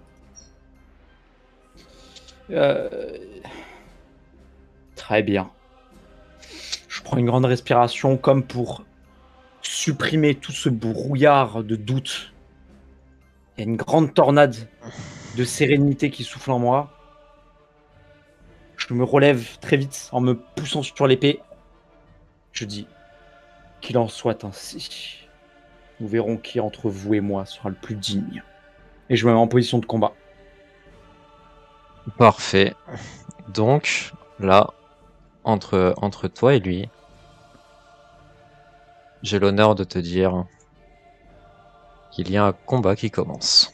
très bien. Je prends une grande respiration comme pour supprimer tout ce brouillard de doute. Il y a une grande tornade de sérénité qui souffle en moi. Je me relève très vite en me poussant sur l'épée. Je dis, qu'il en soit ainsi. Nous verrons qui entre vous et moi sera le plus digne. Et je me mets en position de combat. Parfait. Donc, là, entre toi et lui, j'ai l'honneur de te dire qu'il y a un combat qui commence.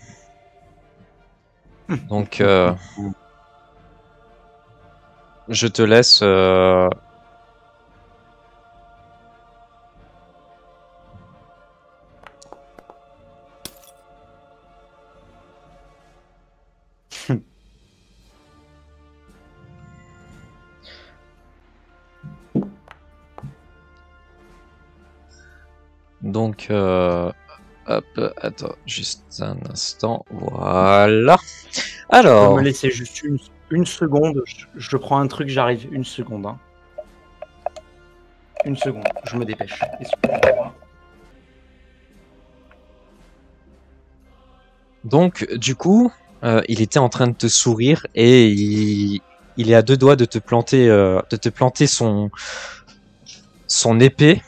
Donc, je te laisse... Donc, hop, attends, juste un instant, voilà. Tu peux me Alors, laisser juste une seconde. Je prends un truc, j'arrive. Une seconde. Hein. Une seconde, je me dépêche. Excusez-moi. donc, du coup, il était en train de te sourire et il est à 2 doigts de te planter son épée.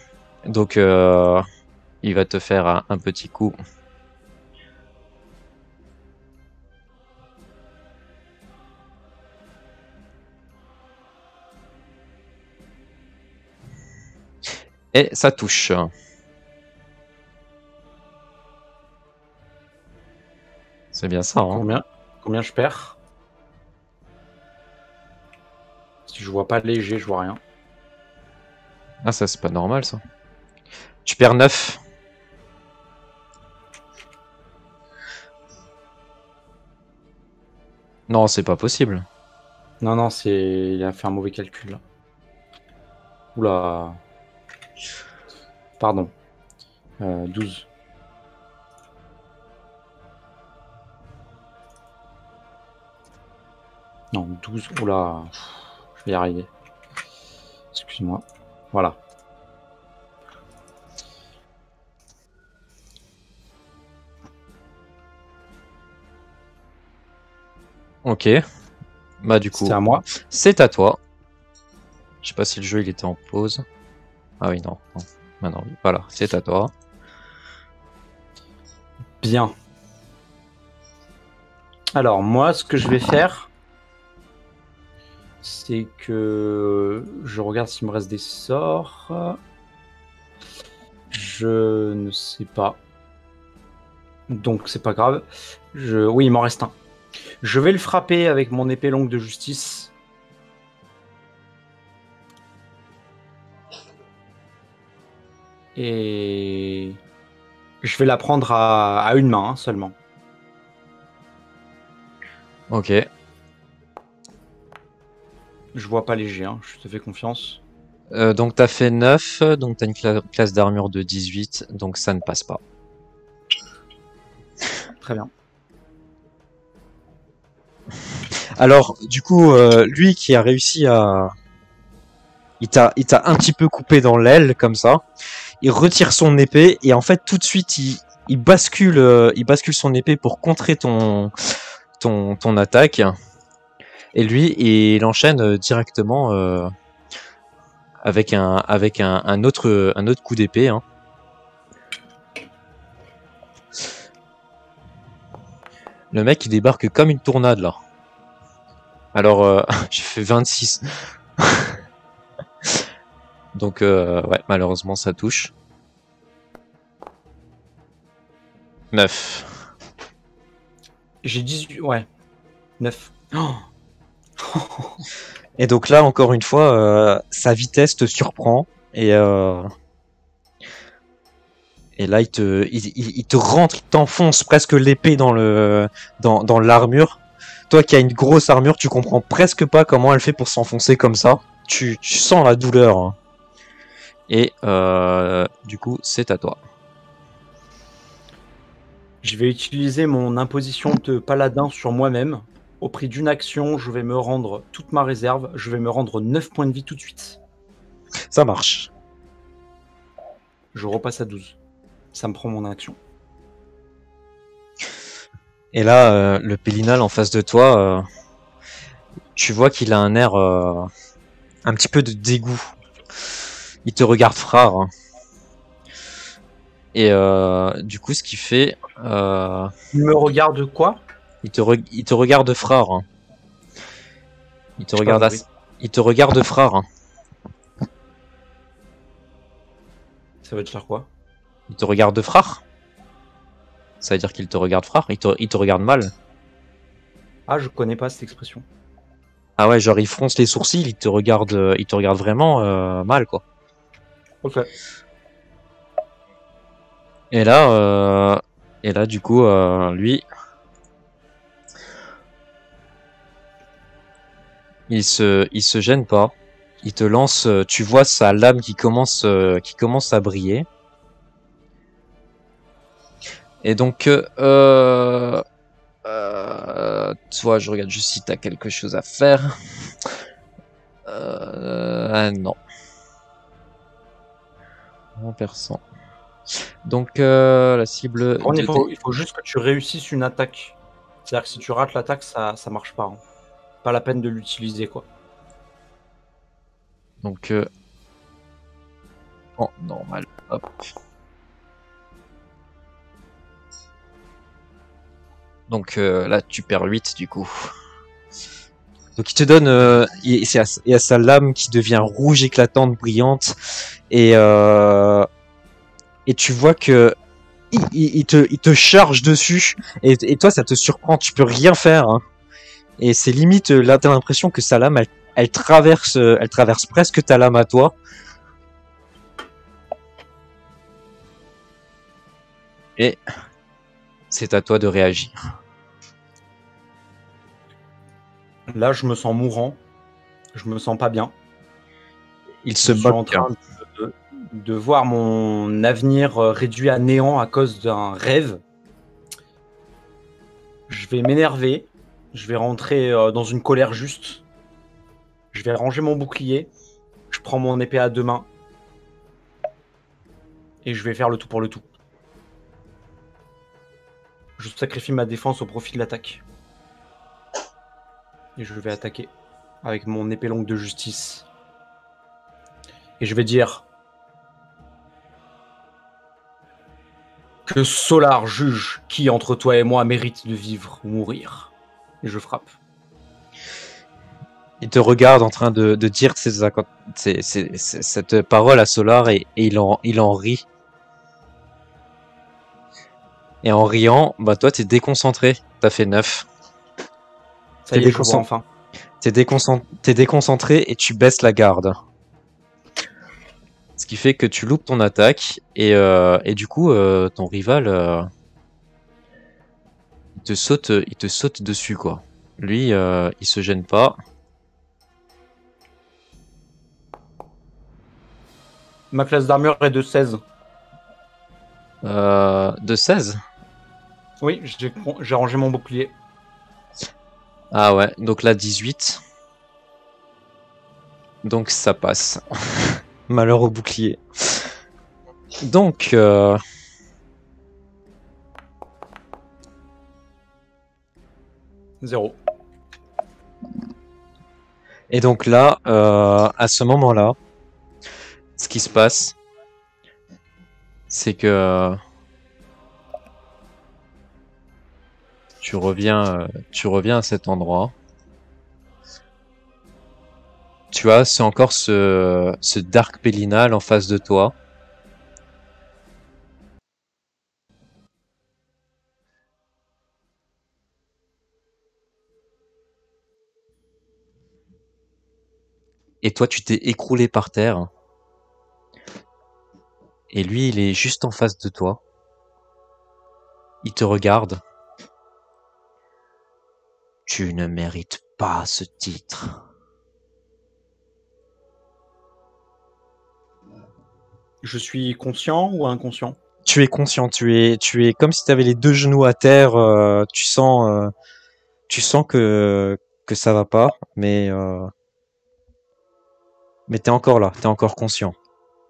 Donc, il va te faire un petit coup. Et ça touche. C'est bien ça, hein? Combien je perds? Si je vois pas léger, je vois rien. Ah, ça, c'est pas normal, ça. Tu perds 9. Non, c'est pas possible. Non, non, il a fait un mauvais calcul là. Oula. Pardon. 12. Non, 12. Oula. Je vais y arriver. Excuse-moi. Voilà. Ok. Bah, du coup, C'est à moi. c'est à toi. Je sais pas si le jeu il était en pause. Ah oui, non. Non. Maintenant, oui. Voilà, c'est à toi. Bien. Alors, moi, ce que je vais faire, c'est que je regarde s'il me reste des sorts. Je ne sais pas. Donc c'est pas grave. Oui, il m'en reste un. Je vais le frapper avec mon épée longue de justice. Et je vais la prendre à une main seulement. Ok. Je vois pas léger, hein, je te fais confiance. Donc t'as fait 9, donc t'as une classe d'armure de 18, donc ça ne passe pas. Très bien. Alors, du coup, lui qui a réussi à... Il t'a un petit peu coupé dans l'aile, comme ça. Il retire son épée, et en fait, tout de suite, il bascule son épée pour contrer ton attaque. Et lui, il enchaîne directement avec un autre coup d'épée. Hein. Le mec, il débarque comme une tornade, là. Alors, j'ai fait 26. Donc, ouais, malheureusement, ça touche. 9. J'ai 18, ouais. 9. Oh. Et donc là, encore une fois, sa vitesse te surprend. Et là, il te rentre, il t'enfonce presque l'épée dans l'armure. Toi qui as une grosse armure, tu comprends presque pas comment elle fait pour s'enfoncer comme ça. Tu sens la douleur. Hein. Et du coup, c'est à toi. Je vais utiliser mon imposition de paladin sur moi-même. Au prix d'une action, je vais me rendre toute ma réserve. Je vais me rendre 9 points de vie tout de suite. Ça marche. Je repasse à 12. Ça me prend mon action. Et là, le Pélinal en face de toi, tu vois qu'il a un air un petit peu de dégoût. Il te regarde frère. Hein. Et du coup, ce qu'il fait... Il me regarde quoi? Il te regarde frère. Hein. Il te regarde frère. Hein. Ça veut dire quoi? Il te regarde frère. Ça veut dire qu'il te regarde frère. Il te regarde mal. Ah, je connais pas cette expression. Ah ouais, genre il fronce les sourcils, il te regarde vraiment mal, quoi. Ok. Et là, du coup, lui, il se gêne pas. Il te lance, tu vois sa lame qui commence à briller. Et donc, toi, je regarde juste si t'as quelque chose à faire. Non. En perçant. Donc, la cible. Il faut juste que tu réussisses une attaque. C'est-à-dire que si tu rates l'attaque, ça marche pas. Hein. Pas la peine de l'utiliser, quoi. Donc, en normal. Hop. Donc là, tu perds 8 du coup. Donc il te donne, il y a sa lame qui devient rouge, éclatante, brillante, et tu vois que il te charge dessus, et toi ça te surprend, tu peux rien faire. Hein. Et c'est limite, là t'as l'impression que sa lame, elle traverse presque ta lame à toi. Et c'est à toi de réagir. Là, je me sens mourant. Je me sens pas bien. Il se Je suis en moque. train de voir mon avenir réduit à néant à cause d'un rêve. Je vais m'énerver. Je vais rentrer dans une colère juste. Je vais ranger mon bouclier. Je prends mon épée à deux mains. Et je vais faire le tout pour le tout. Je sacrifie ma défense au profit de l'attaque. Et je vais attaquer avec mon épée longue de justice. Et je vais dire que Solar juge qui entre toi et moi mérite de vivre ou mourir. Et je frappe. Il te regarde en train de dire cette parole à Solar et il en rit. Et en riant, bah toi t'es déconcentré. T'as fait 9. Ça T'es y est, je vois déconcent- enfin. t'es déconcentré et tu baisses la garde. Ce qui fait que tu loupes ton attaque et du coup ton rival il te saute dessus quoi. Lui il se gêne pas. Ma classe d'armure est de 16. De 16. Oui, j'ai rangé mon bouclier. Ah ouais, donc là 18. Donc ça passe. Malheur au bouclier. Donc 0. et donc là à ce moment-là, ce qui se passe, c'est que tu reviens à cet endroit. Tu as c'est encore ce Dark Pélinal en face de toi. Et toi, tu t'es écroulé par terre. Et lui, il est juste en face de toi. Il te regarde. Tu ne mérites pas ce titre. Je suis conscient ou inconscient? Tu es conscient, tu es comme si tu avais les deux genoux à terre. Tu sens que ça va pas, mais t'es encore là, t'es encore conscient.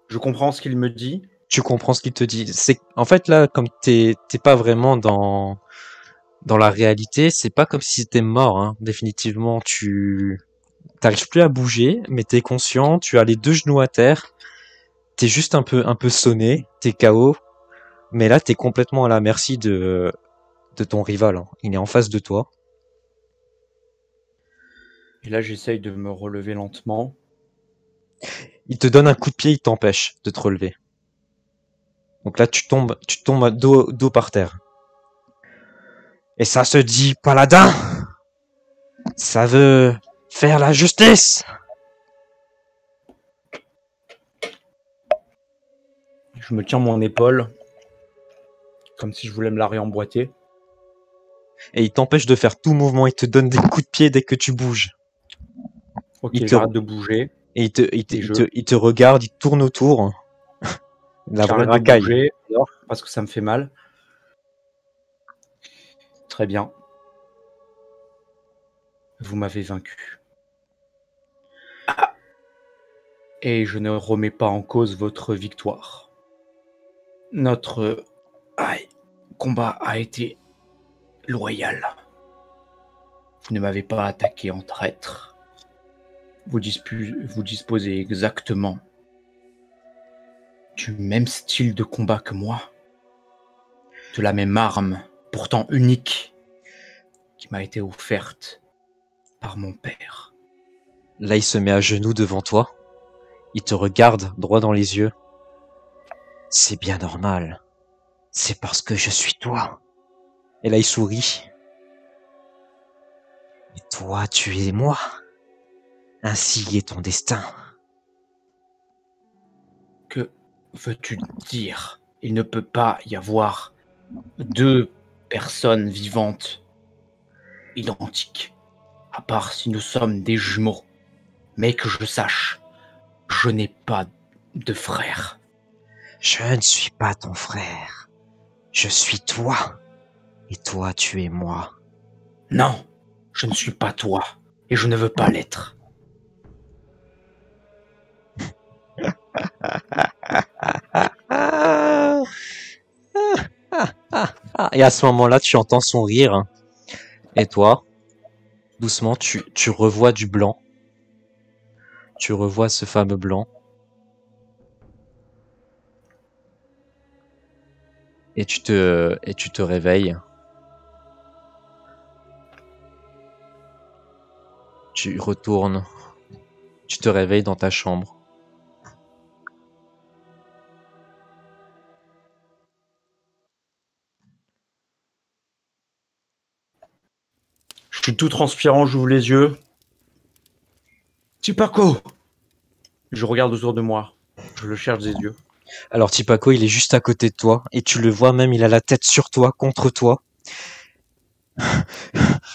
Je comprends ce qu'il me dit. Tu comprends ce qu'il te dit. C'est en fait là, comme t'es pas vraiment dans la réalité, c'est pas comme si t'étais mort. Hein. Définitivement, tu t'arrives plus à bouger, mais t'es conscient. Tu as les deux genoux à terre. T'es juste un peu sonné. T'es KO. Mais là, t'es complètement à la merci de ton rival. Hein. Il est en face de toi. Et là, j'essaye de me relever lentement. Il te donne un coup de pied, il t'empêche de te relever. Donc là, tu tombes dos par terre. Et ça se dit paladin. Ça veut faire la justice. Je me tiens mon épaule, comme si je voulais me la réemboîter. Et il t'empêche de faire tout mouvement. Il te donne des coups de pied dès que tu bouges. Ok, Il te, j'arrête de bouger. et Et il te regarde, il tourne autour. La vraie j'arrête de racaille. bouger alors, parce que ça me fait mal. Très bien. Vous m'avez vaincu. Et je ne remets pas en cause votre victoire. Notre combat a été loyal. Vous ne m'avez pas attaqué en traître. Vous disposez exactement du même style de combat que moi, de la même arme, pourtant unique, qui m'a été offerte par mon père. Là, il se met à genoux devant toi. Il te regarde droit dans les yeux. C'est bien normal. C'est parce que je suis toi. Et là, il sourit. Et toi, tu es moi. Ainsi est ton destin. Que veux-tu dire? Il ne peut pas y avoir deux personnes vivantes identiques, à part si nous sommes des jumeaux. Mais que je sache, je n'ai pas de frère. Je ne suis pas ton frère. Je suis toi. Et toi, tu es moi. Non, je ne suis pas toi, et je ne veux pas l'être. Ah, Et à ce moment-là, tu entends son rire. Et toi, doucement, tu revois du blanc. Tu revois ce fameux blanc. Et tu te réveilles. Tu retournes. Tu te réveilles dans ta chambre. suis tout transpirant, j'ouvre les yeux. Tipaco! Je regarde autour de moi. Je le cherche des yeux. Alors Tipako, il est juste à côté de toi, et tu le vois même, il a la tête sur toi, contre toi.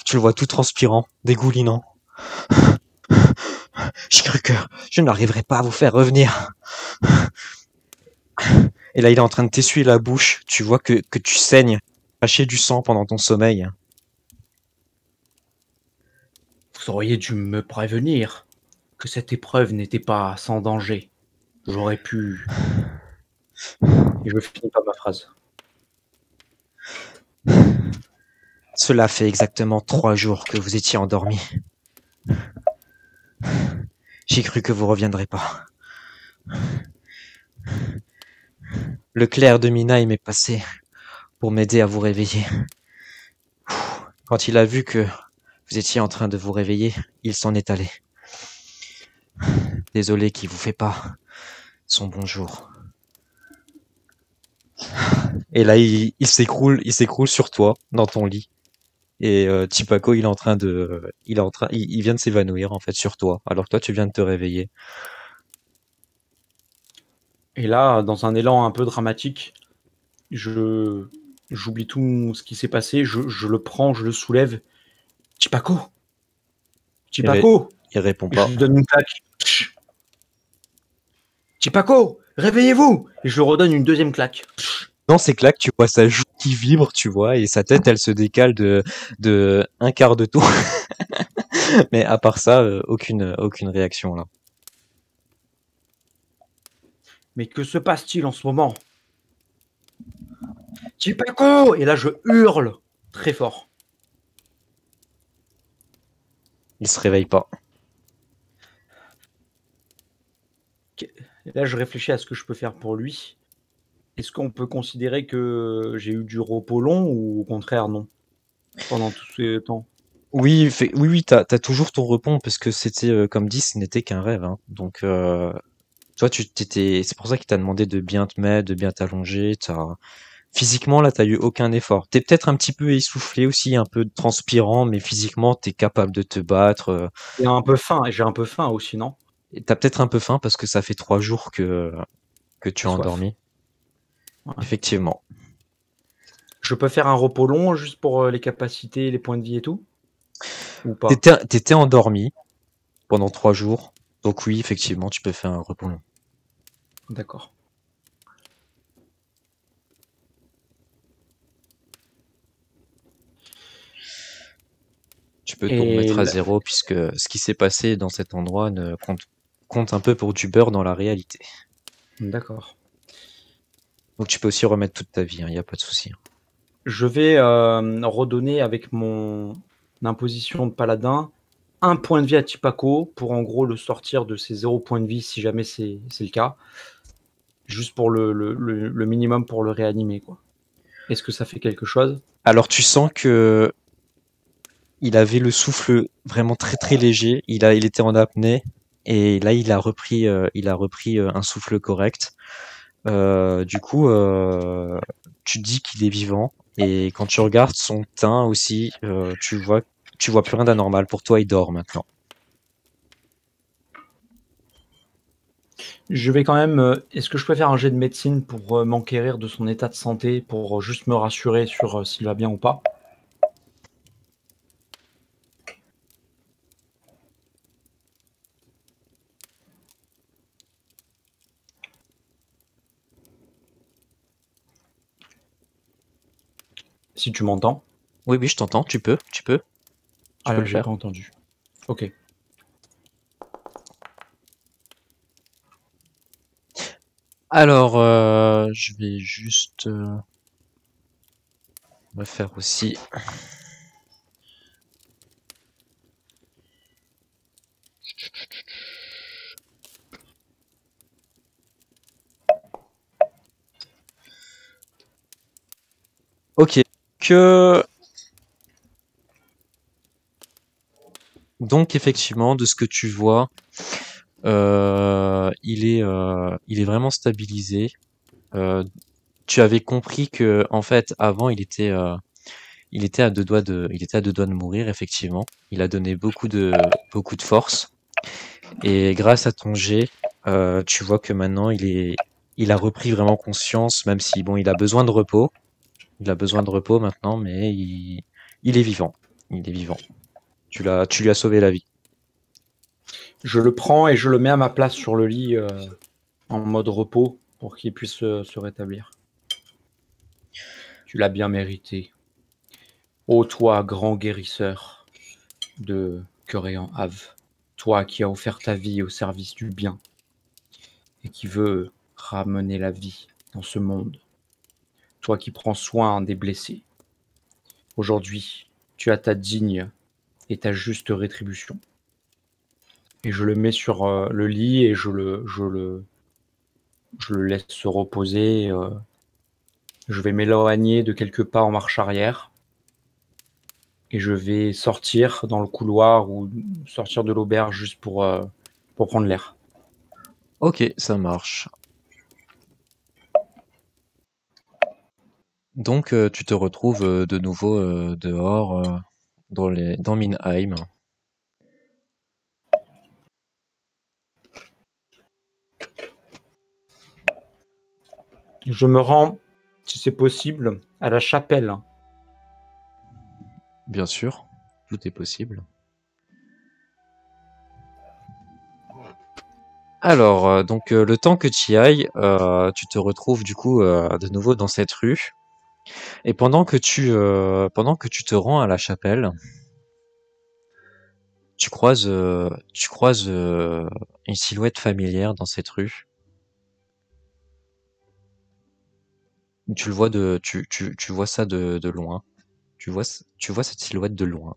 Tu le vois tout transpirant, dégoulinant. J'ai cru que je n'arriverais pas à vous faire revenir. Et là, il est en train de t'essuyer la bouche. Tu vois que tu saignes, cracher du sang pendant ton sommeil. Vous auriez dû me prévenir que cette épreuve n'était pas sans danger. J'aurais pu... Et je finis pas ma phrase. Cela fait exactement 3 jours que vous étiez endormi. J'ai cru que vous reviendrez pas. Le clerc de Minaïm est passé pour m'aider à vous réveiller. Quand il a vu que vous étiez en train de vous réveiller, il s'en est allé. Désolé qu'il vous fait pas son bonjour. Et là, il s'écroule sur toi, dans ton lit. Et Tipako, il vient de s'évanouir en fait sur toi, alors que toi, tu viens de te réveiller. Et là, dans un élan un peu dramatique, j'oublie tout ce qui s'est passé, je le prends, je le soulève. Tipaco! Tipaco! Il répond Je pas. lui donne une claque. Tipaco! Réveillez-vous! Et je lui redonne une deuxième claque. Dans ces claques, tu vois sa joue qui vibre, tu vois, et sa tête, elle se décale de un quart de tour. Mais à part ça, aucune réaction là. Mais que se passe-t-il en ce moment? Tipaco! Et là, je hurle très fort. Il se réveille pas. Et là, je réfléchis à ce que je peux faire pour lui. Est-ce qu'on peut considérer que j'ai eu du repos long ou au contraire non? Pendant tout ce temps. Oui, oui, t'as toujours ton repos parce que c'était, comme dit, ce n'était qu'un rêve. Hein. Donc, toi, c'est pour ça qu'il t'a demandé de bien te mettre, de bien t'allonger. Physiquement, là, t'as eu aucun effort. T'es peut-être un petit peu essoufflé aussi, un peu transpirant, mais physiquement, t'es capable de te battre. J'ai un peu faim aussi, non? Et t'as peut-être un peu faim parce que ça fait 3 jours que tu es J'ai soif. endormi. Ouais. Effectivement. Je peux faire un repos long juste pour les capacités, les points de vie et tout? Ou pas? T'étais endormi pendant 3 jours. Donc oui, effectivement, tu peux faire un repos long. D'accord. Tu peux tout Et remettre à zéro puisque ce qui s'est passé dans cet endroit compte un peu pour du beurre dans la réalité. d'accord. Donc tu peux aussi remettre toute ta vie, il n'y a pas de souci. Je vais redonner avec mon imposition de paladin un point de vie à Tipaco pour en gros le sortir de ses 0 points de vie si jamais c'est le cas. Juste pour le minimum pour le réanimer, quoi. Est-ce que ça fait quelque chose? Alors tu sens que il avait le souffle vraiment très très léger, il était en apnée et là il a repris un souffle correct. Du coup, tu dis qu'il est vivant et quand tu regardes son teint aussi, tu vois plus rien d'anormal. Pour toi, il dort maintenant. Je vais quand même. Est-ce que je peux faire un jet de médecine pour m'enquérir de son état de santé, pour juste me rassurer sur s'il va bien ou pas? Si tu m'entends. Oui, oui, je t'entends. Tu peux Ah le là, j'ai faire. pas entendu. Ok. Alors, je vais juste refaire aussi. Ok. Donc effectivement, de ce que tu vois, il est vraiment stabilisé. Tu avais compris que en fait, avant, il il était à 2 doigts de mourir, effectivement. Il a donné beaucoup de force. Et grâce à ton jet, tu vois que maintenant il a repris vraiment conscience, même si bon, il a besoin de repos. Il a besoin de repos maintenant, mais il est vivant. Il est vivant. Tu lui as sauvé la vie. Je le prends et je le mets à ma place sur le lit en mode repos pour qu'il puisse se rétablir. Tu l'as bien mérité. Ô toi, grand guérisseur de Cœuréan Ave, toi qui as offert ta vie au service du bien et qui veux ramener la vie dans ce monde, toi qui prends soin des blessés, aujourd'hui, tu as ta digne et ta juste rétribution. Et je le mets sur le lit et je le laisse se reposer. Je vais m'éloigner de quelques pas en marche arrière. Et je vais sortir dans le couloir ou sortir de l'auberge juste pour prendre l'air. Ok, ça marche. Donc, tu te retrouves de nouveau dehors dans Minheim. Je me rends, si c'est possible, à la chapelle. Bien sûr, tout est possible. Alors, donc le temps que tu y ailles, tu te retrouves du coup de nouveau dans cette rue. Et pendant que tu te rends à la chapelle, tu croises une silhouette familière dans cette rue. Tu le vois tu vois ça de loin. Tu vois cette silhouette de loin.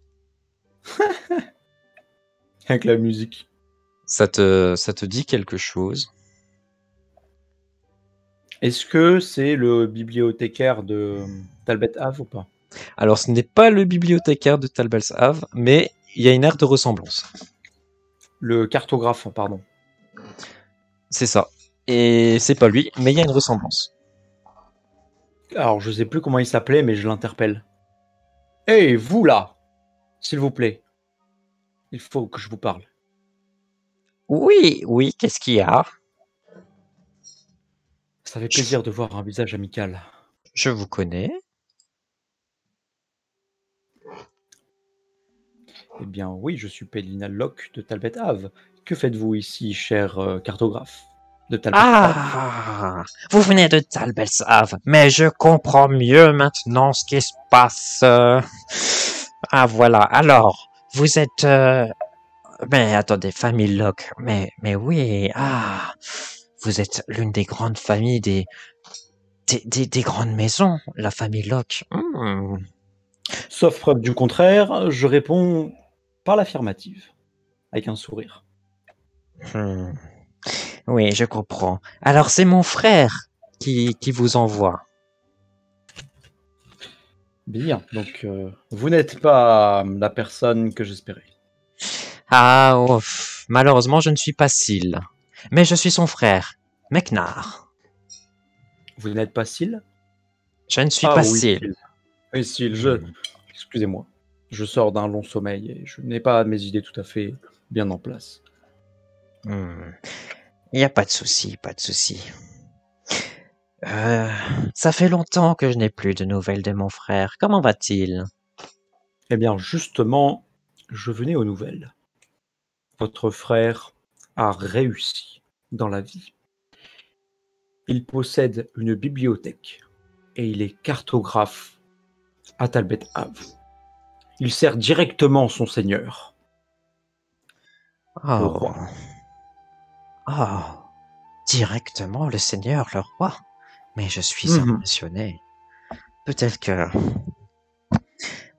Avec la musique. Ça te dit quelque chose? Est-ce que c'est le bibliothécaire de Talbot Ave ou pas? Alors, ce n'est pas le bibliothécaire de Talbot's Ave, mais il y a une aire de ressemblance. Le cartographe, pardon. C'est ça. Et c'est pas lui, mais il y a une ressemblance. Alors, je sais plus comment il s'appelait, mais je l'interpelle. Hé, vous là! S'il vous plaît. Il faut que je vous parle. Oui, oui, qu'est-ce qu'il y a? Ça fait plaisir de voir un visage amical. Je vous connais. Eh bien, oui, je suis Pélina Locke de Talbot Ave. Que faites-vous ici, cher cartographe de Talbot Ave? Ah, vous venez de Talbot's Ave, mais je comprends mieux maintenant ce qui se passe. Ah voilà, alors, vous êtes... Mais attendez, famille Locke, mais oui, ah, vous êtes l'une des grandes familles des grandes maisons, la famille Locke. Sauf preuve du contraire, je réponds par l'affirmative, avec un sourire. Hmm. Oui, je comprends. Alors c'est mon frère qui vous envoie. Bien, donc vous n'êtes pas la personne que j'espérais. Ah, ouf, malheureusement je ne suis pas Syl, mais je suis son frère, Meknar. Vous n'êtes pas Syl? Je ne suis Ah pas oui, Syl. Syl. Oui, Syl, Hmm. excusez-moi. Je sors d'un long sommeil et je n'ai pas mes idées tout à fait bien en place. Hmm. Il n'y a pas de souci, pas de souci. Ça fait longtemps que je n'ai plus de nouvelles de mon frère. Comment va-t-il? Eh bien, justement, je venais aux nouvelles. Votre frère a réussi dans la vie. Il possède une bibliothèque et il est cartographe à Talbot Ave. Il sert directement son seigneur, le roi. Oh, oh, directement le Seigneur, le roi. Mais je suis Mhm. impressionné. Peut-être que,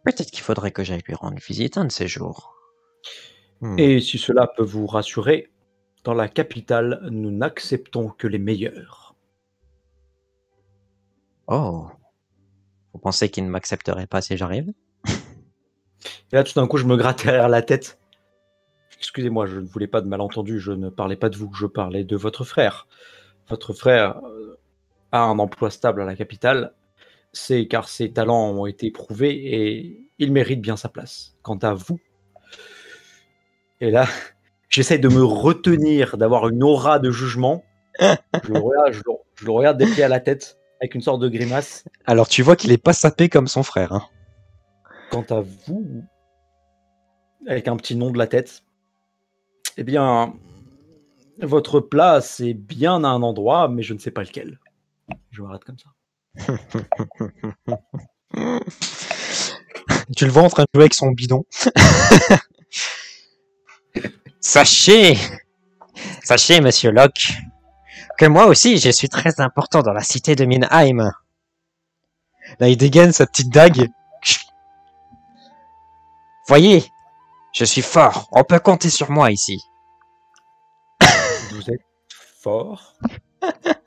peut-être qu'il faudrait que j'aille lui rendre visite un de ces jours. Hmm. Et si cela peut vous rassurer, dans la capitale, nous n'acceptons que les meilleurs. Oh, vous pensez qu'il ne m'accepterait pas si j'arrive? Et là, tout d'un coup, je me gratte derrière la tête. Excusez-moi, je ne voulais pas de malentendu, je ne parlais pas de vous, je parlais de votre frère. Votre frère a un emploi stable à la capitale, c'est car ses talents ont été prouvés et il mérite bien sa place. Quant à vous, et là, j'essaie de me retenir, d'avoir une aura de jugement. Je le regarde des pieds à la tête avec une sorte de grimace. Alors tu vois qu'il est pas sapé comme son frère. Hein. Quant à vous, avec un petit nom de la tête, eh bien, votre place est bien à un endroit, mais je ne sais pas lequel. Je m'arrête comme ça. Tu le vois en train de jouer avec son bidon. Sachez, monsieur Locke, que moi aussi je suis très important dans la cité de Minheim. Là, il dégaine sa petite dague. Voyez, je suis fort. On peut compter sur moi ici. Vous êtes fort.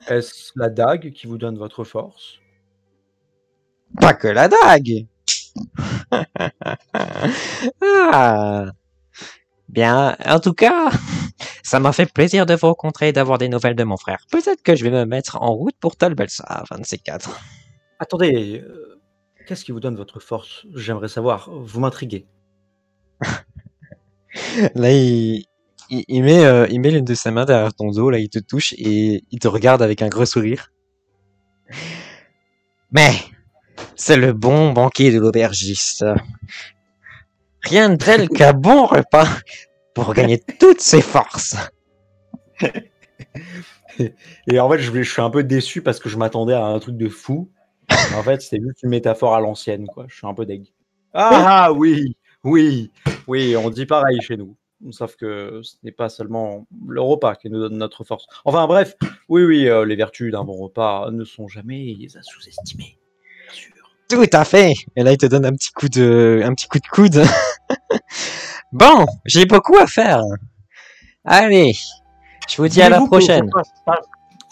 Est-ce la dague qui vous donne votre force? Pas que la dague. Ah. Bien, en tout cas, ça m'a fait plaisir de vous rencontrer et d'avoir des nouvelles de mon frère. Peut-être que je vais me mettre en route pour Talbelsa, 24. Attendez, qu'est-ce qui vous donne votre force? J'aimerais savoir. Vous m'intriguez. Là, il met l'une de ses mains derrière ton dos, là, il te touche et il te regarde avec un gros sourire. Mais, c'est le bon banquier de l'aubergiste. Rien de tel qu'un bon repas pour gagner toutes ses forces. Et en fait, je suis un peu déçu parce que je m'attendais à un truc de fou. En fait, c'était juste une métaphore à l'ancienne, quoi. Je suis un peu deg. Ah oui, oui, oui, on dit pareil chez nous. Sauf que ce n'est pas seulement le repas qui nous donne notre force. Enfin bref, oui, oui, les vertus d'un bon repas ne sont jamais à sous-estimer, bien sûr. Tout à fait. Et là, il te donne un petit coup de coude. Bon, j'ai beaucoup à faire. Allez, je vous dis à la prochaine.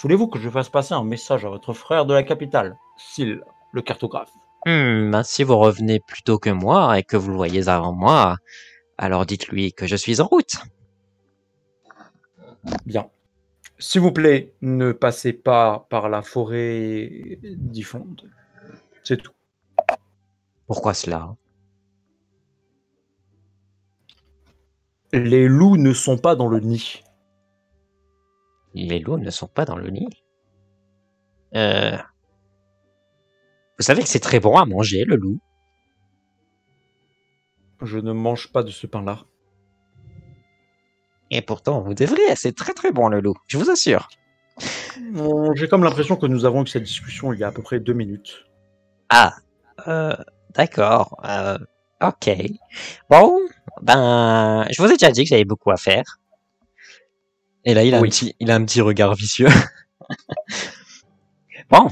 Voulez-vous que je fasse passer un message à votre frère de la capitale, Syl, le cartographe? Si vous revenez plus tôt que moi et que vous le voyez avant moi, alors dites-lui que je suis en route. Bien. S'il vous plaît, ne passez pas par la forêt d'Ifonde. C'est tout. Pourquoi cela? Les loups ne sont pas dans le nid. Les loups ne sont pas dans le nid. Vous savez que c'est très bon à manger, le loup. Je ne mange pas de ce pain-là. Et pourtant, vous devriez, c'est très très bon, le loup, je vous assure. J'ai comme l'impression que nous avons eu cette discussion il y a à peu près 2 minutes. Ah, d'accord, ok. Bon, ben, je vous ai déjà dit que j'avais beaucoup à faire. Et là, il a un petit regard vicieux. Bon,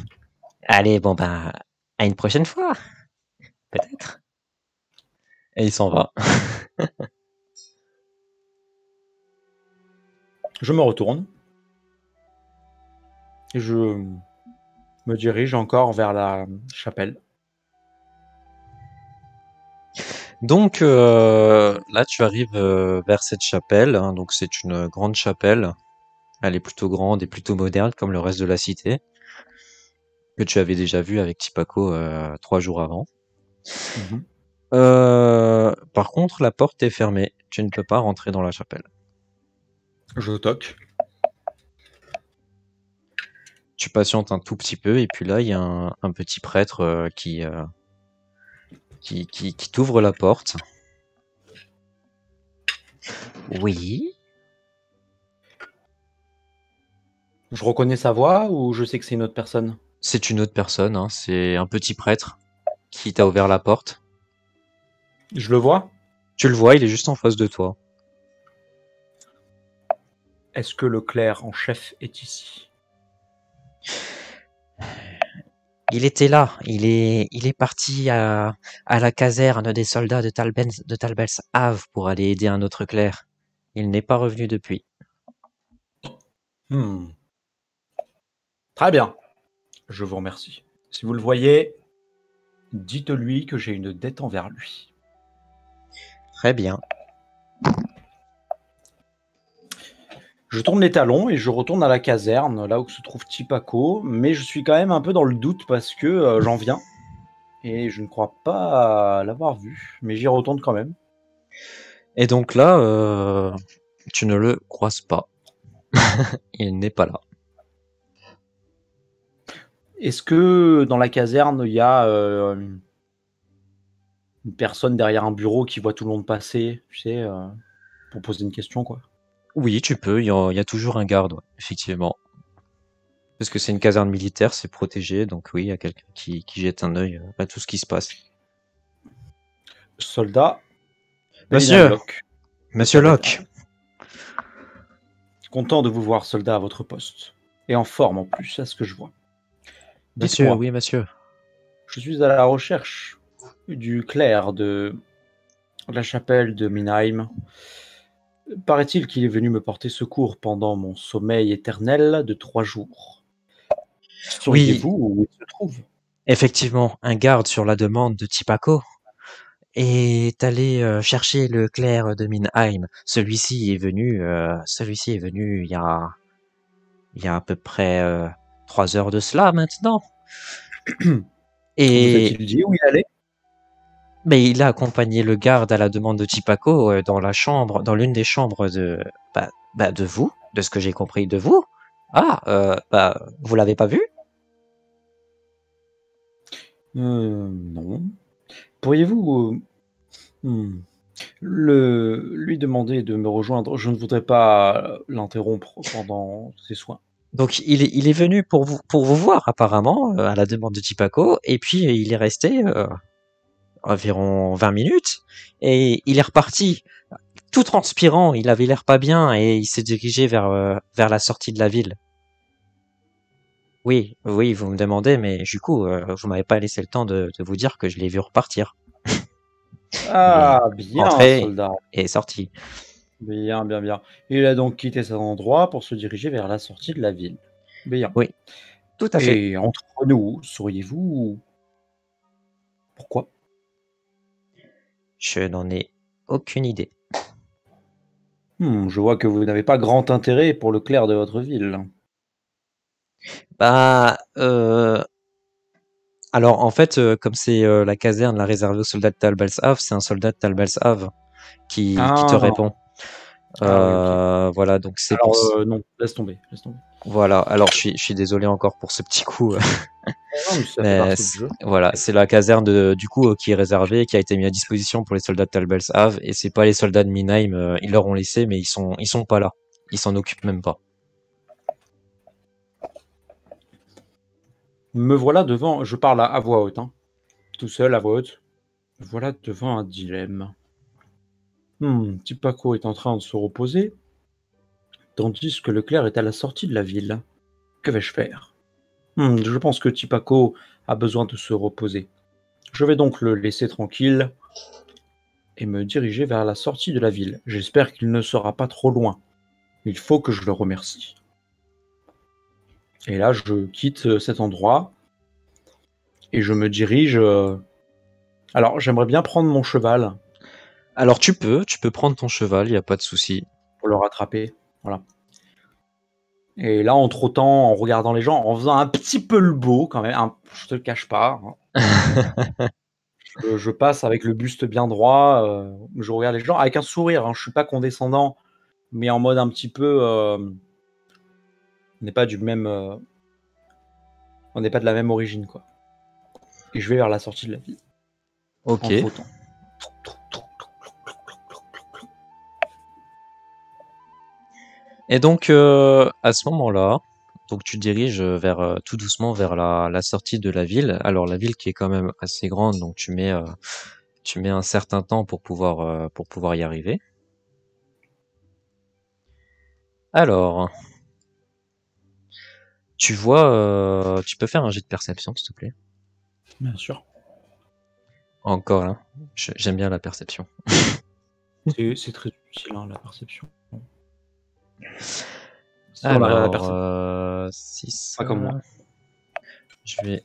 allez, bon ben, à une prochaine fois, peut-être. Et il s'en va. Je me retourne. Et je me dirige encore vers la chapelle. Donc là, tu arrives vers cette chapelle. Hein, donc c'est une grande chapelle. Elle est plutôt grande et plutôt moderne, comme le reste de la cité, que tu avais déjà vu avec Tipaco 3 jours avant. Mhm. Par contre, la porte est fermée. Tu ne peux pas rentrer dans la chapelle. Je toque. Tu patientes un tout petit peu et puis là, il y a un petit prêtre qui t'ouvre la porte. Oui. Je reconnais sa voix ou je sais que c'est une autre personne? C'est une autre personne, hein. C'est un petit prêtre qui t'a ouvert la porte. Je le vois? Tu le vois, il est juste en face de toi. Est-ce que le clerc en chef est ici? Il était là, il est parti à la caserne des soldats de Talbels Ave pour aller aider un autre clerc. Il n'est pas revenu depuis. Très bien. Je vous remercie. Si vous le voyez, dites-lui que j'ai une dette envers lui. Très bien. Je tourne les talons et je retourne à la caserne, là où se trouve Tipako, mais je suis quand même un peu dans le doute parce que j'en viens et je ne crois pas l'avoir vu, mais j'y retourne quand même. Et donc là, tu ne le croises pas. Il n'est pas là. Est-ce que dans la caserne, il y a une personne derrière un bureau qui voit tout le monde passer, tu sais, pour poser une question, quoi? Oui, tu peux, il y a toujours un garde, ouais, effectivement. Parce que c'est une caserne militaire, c'est protégé, donc oui, il y a quelqu'un qui jette un œil à tout ce qui se passe. Soldat, Pélinal Monsieur, Locke, le Monsieur Locke, capitaine. Content de vous voir, soldat, à votre poste. Et en forme en plus, à ce que je vois. monsieur, Dites-moi, oui, monsieur. je suis à la recherche du clerc de la chapelle de Minheim. Paraît-il qu'il est venu me porter secours pendant mon sommeil éternel de 3 jours. Oui, Sauriez-vous où il se trouve? effectivement, un garde sur la demande de Tipako est allé chercher le clerc de Minheim. Celui-ci est venu il y a à peu près 3 heures de cela maintenant. Vous Et a-t-il dit où il allait? mais il a accompagné le garde à la demande de Tipako dans l'une des chambres de vous, de ce que j'ai compris de vous. Ah, vous l'avez pas vu? Non. Pourriez-vous lui demander de me rejoindre? Je ne voudrais pas l'interrompre pendant ses soins. Donc il est venu pour vous voir apparemment à la demande de Tipako et puis il est resté environ 20 minutes et il est reparti tout transpirant, il avait l'air pas bien et il s'est dirigé vers la sortie de la ville. Oui, oui, vous me demandez, mais du coup, vous m'avez pas laissé le temps de vous dire que je l'ai vu repartir. Il est Ah, bien, entré soldat. et sorti. Bien, bien, bien. Il a donc quitté cet endroit pour se diriger vers la sortie de la ville. Bien. Oui, tout à fait. Et entre nous, sauriez-vous pourquoi? Je n'en ai aucune idée. Je vois que vous n'avez pas grand intérêt pour le clerc de votre ville. Bah, alors en fait, comme c'est la caserne la réservée aux soldats de Tal Balsav, c'est un soldat de Tal Balsav qui te Ah, répond. ah oui, ok. Voilà, donc c'est pour. Alors, non, laisse tomber, laisse tomber. Voilà, alors je suis désolé encore pour ce petit coup. Non, mais ça fait Mais partie du jeu. voilà, c'est la caserne du coup qui est réservée, qui a été mise à disposition pour les soldats de Tal Balsav, et c'est pas les soldats de Minheim, ils leur ont laissé, mais ils sont pas là. Ils s'en occupent même pas. Me voilà devant, je parle à voix haute, hein, tout seul à voix haute. Me voilà devant un dilemme. Petit Paco est en train de se reposer, tandis que le clerc est à la sortie de la ville. Que vais-je faire? Je pense que Tipaco a besoin de se reposer. Je vais donc le laisser tranquille et me diriger vers la sortie de la ville. J'espère qu'il ne sera pas trop loin. Il faut que je le remercie. Et là, je quitte cet endroit et je me dirige. Alors, j'aimerais bien prendre mon cheval Alors tu peux prendre ton cheval, il y a pas de souci. pour le rattraper. Voilà. Et là, en trottant, en regardant les gens, en faisant un petit peu le beau quand même, je te le cache pas, hein. Je passe avec le buste bien droit, je regarde les gens avec un sourire, hein. Je suis pas condescendant, mais en mode un petit peu, on n'est pas du même, on n'est pas de la même origine, quoi. Et je vais vers la sortie de la ville, Ok. en trottant. Et donc à ce moment-là, donc tu te diriges vers tout doucement vers la sortie de la ville. Alors la ville qui est quand même assez grande, donc tu mets un certain temps pour pouvoir y arriver. Alors, tu vois, tu peux faire un jet de perception, s'il te plaît. Bien sûr. Encore là, j'aime bien la perception. C'est très utile, hein, la perception. Si on arrive à la Alors, perception, 6. pas comme moi. Je vais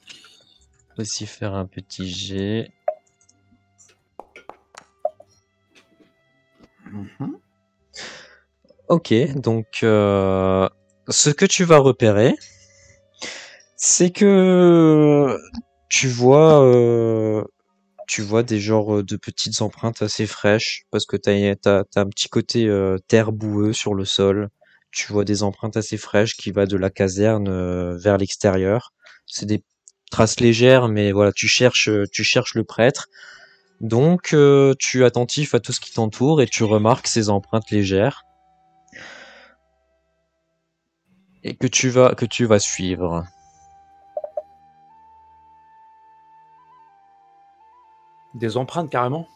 aussi faire un petit jet. Mhm. Ok, donc ce que tu vas repérer, c'est que tu vois, euh, tu vois des genres de petites empreintes assez fraîches, parce que t'as un petit côté terre boueux sur le sol. Tu vois des empreintes assez fraîches qui va de la caserne vers l'extérieur. C'est des traces légères, mais voilà, tu cherches le prêtre. Donc tu es attentif à tout ce qui t'entoure et tu remarques ces empreintes légères et que tu vas suivre. Des empreintes carrément.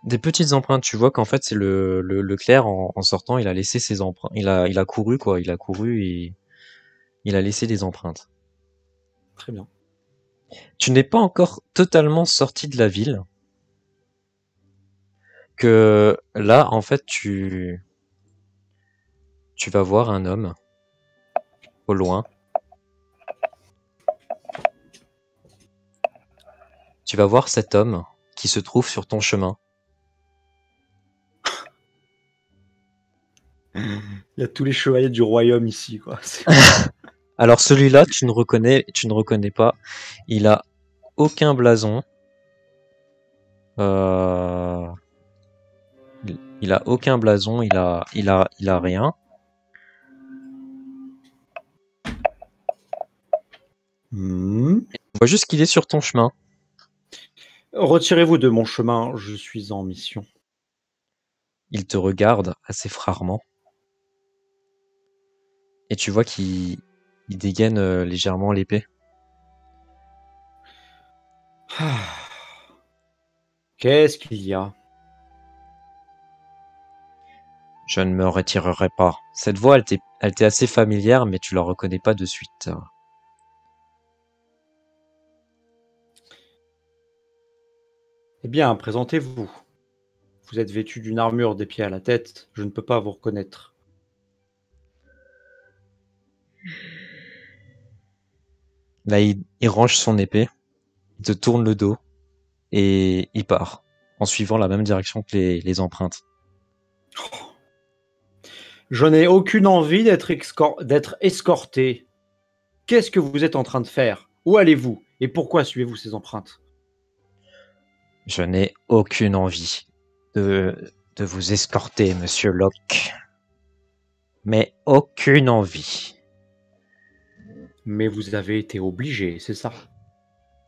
Des petites empreintes, tu vois qu'en fait c'est le clerc en sortant, il a laissé ses empreintes, il a couru quoi, il a couru et il a laissé des empreintes. Très bien. Tu n'es pas encore totalement sorti de la ville, que là en fait tu vas voir un homme au loin. Tu vas voir cet homme qui se trouve sur ton chemin. Il y a tous les chevaliers du royaume ici, quoi. Alors celui-là, tu ne reconnais pas. Il a aucun blason. Euh, il a aucun blason. Il a rien. Hmm. On voit juste qu'il est sur ton chemin. Retirez-vous de mon chemin, je suis en mission. Il te regarde assez rarement et tu vois qu'il dégaine légèrement l'épée. Ah. Qu'est-ce qu'il y a? Je ne me retirerai pas. Cette voix, elle t'est assez familière, mais tu la reconnais pas de suite. Eh bien, présentez-vous. Vous êtes vêtu d'une armure des pieds à la tête, je ne peux pas vous reconnaître. Là, il range son épée, il te tourne le dos et il part en suivant la même direction que les empreintes. Je n'ai aucune envie d'être escorté. Qu'est-ce que vous êtes en train de faire? Où allez-vous? Et pourquoi suivez-vous ces empreintes? Je n'ai aucune envie de vous escorter, monsieur Locke. Mais aucune envie. Mais vous avez été obligé, c'est ça?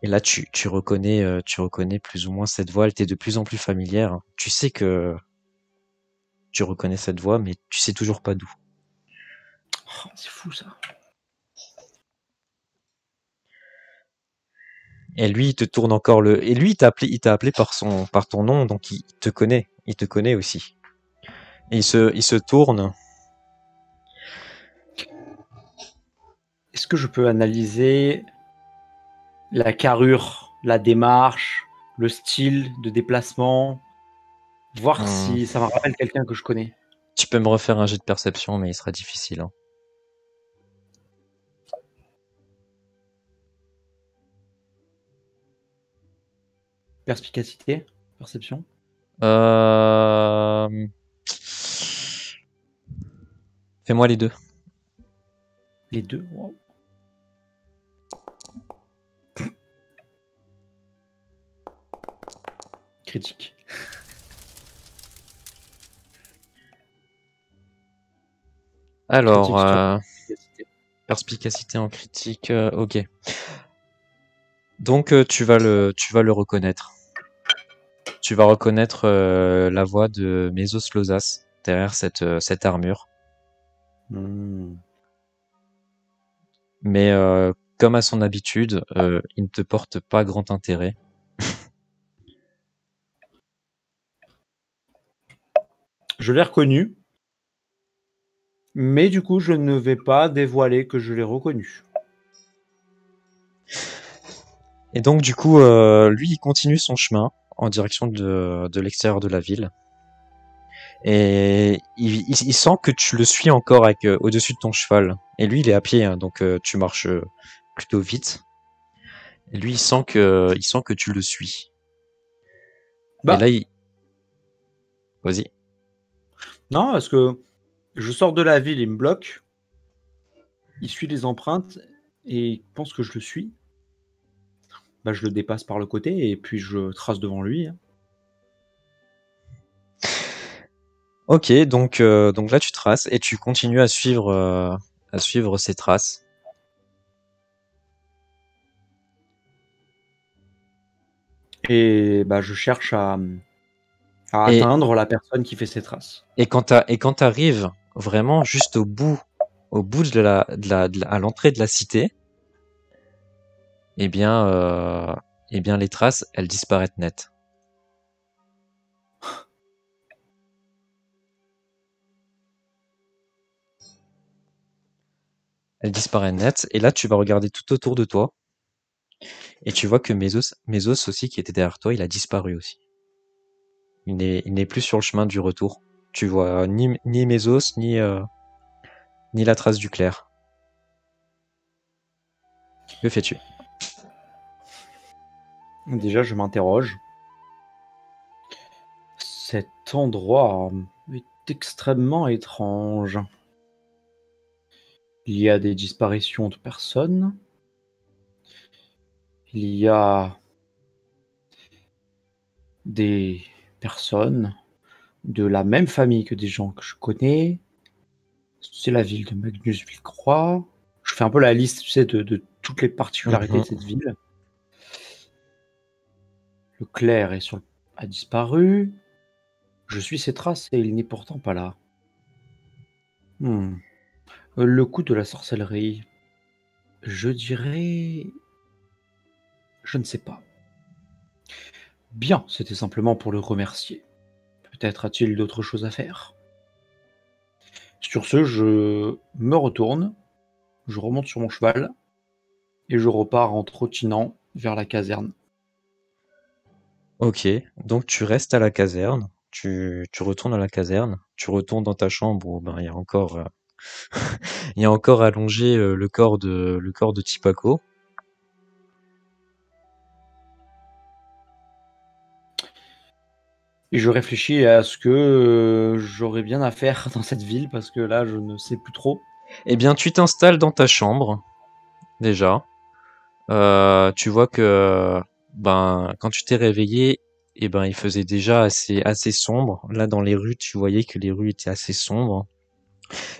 Et là, tu reconnais plus ou moins cette voix. Elle t'est de plus en plus familière. Tu sais que tu reconnais cette voix, mais tu sais toujours pas d'où. Oh, c'est fou ça. Et lui, il te tourne encore le. Et lui, il t'a appelé par ton nom, donc il te connaît. Il te connaît aussi. Et il se tourne. Est-ce que je peux analyser la carrure, la démarche, le style de déplacement, voir Hmm. si ça me rappelle quelqu'un que je connais? Tu peux me refaire un jet de perception, mais il sera difficile, hein. Perspicacité, perception. Euh... Fais-moi les deux. Les deux, wow. Critique. Alors, Critique sur perspicacité. perspicacité en critique, ok. Donc tu vas le reconnaître. Tu vas reconnaître la voix de Mésos Losas derrière cette armure. Hmm. Mais comme à son habitude, il ne te porte pas grand intérêt. Je l'ai reconnu, mais du coup, je ne vais pas dévoiler que je l'ai reconnu. Et donc du coup, lui, il continue son chemin en direction de l'extérieur de la ville. Et il sent que tu le suis encore avec au-dessus de ton cheval. Et lui, il est à pied, hein, donc tu marches plutôt vite. Et lui, il sent que tu le suis. Et là, Bah, Vas-y. non, parce que Je sors de la ville, il me bloque. Il suit les empreintes et il pense que je le suis. Bah, je le dépasse par le côté et puis je trace devant lui, hein. Ok, donc là tu traces et tu continues à suivre ces traces. Et bah, je cherche à Et, atteindre la personne qui fait ces traces. et quand t'arrives vraiment juste au bout à l'entrée de la cité, eh bien, euh, eh bien les traces, elles disparaissent net. Elles disparaissent net. Et là, tu vas regarder tout autour de toi et tu vois que Mésos aussi qui était derrière toi, il a disparu aussi. Il n'est plus sur le chemin du retour. Tu vois ni Mésos ni la trace du clair. Que fais-tu? Déjà, je m'interroge. Cet endroit est extrêmement étrange. Il y a des disparitions de personnes. Il y a des personnes de la même famille que des gens que je connais. C'est la ville de Magnus Villecroix. Je fais un peu la liste, tu sais, de toutes les particularités de cette ville. Le clerc a disparu. Je suis ses traces et il n'est pourtant pas là. Hmm. Le coup de la sorcellerie, je dirais... Je ne sais pas. Bien, c'était simplement pour le remercier. Peut-être a-t-il d'autres choses à faire. Sur ce, je me retourne, je remonte sur mon cheval et je repars en trottinant vers la caserne. Ok, donc tu restes à la caserne, tu retournes à la caserne, tu retournes dans ta chambre où ben, il y a encore allongé le corps de Tipaco. Et je réfléchis à ce que j'aurais bien à faire dans cette ville parce que là, je ne sais plus trop. Eh bien, tu t'installes dans ta chambre déjà. Tu vois que ben quand tu t'es réveillé, eh ben il faisait déjà assez sombre. Là dans les rues, tu voyais que les rues étaient assez sombres.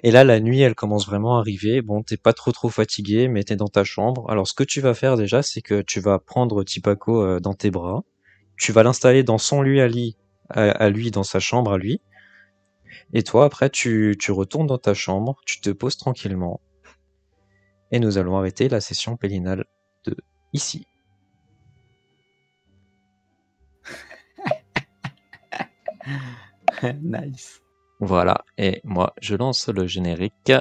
Et là la nuit, elle commence vraiment à arriver. Bon, t'es pas trop fatigué, mais t'es dans ta chambre. Alors ce que tu vas faire déjà, c'est que tu vas prendre Tipaco dans tes bras. Tu vas l'installer dans son lit à lui, dans sa chambre à lui. Et toi, après, tu retournes dans ta chambre, tu te poses tranquillement. Et nous allons arrêter la session pélinale de ici. Nice. Voilà, et moi je lance le générique.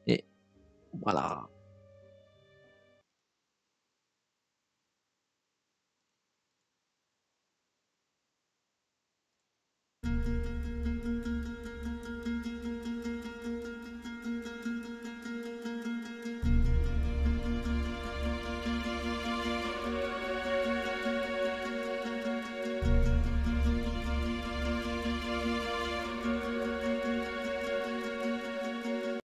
Et voilà.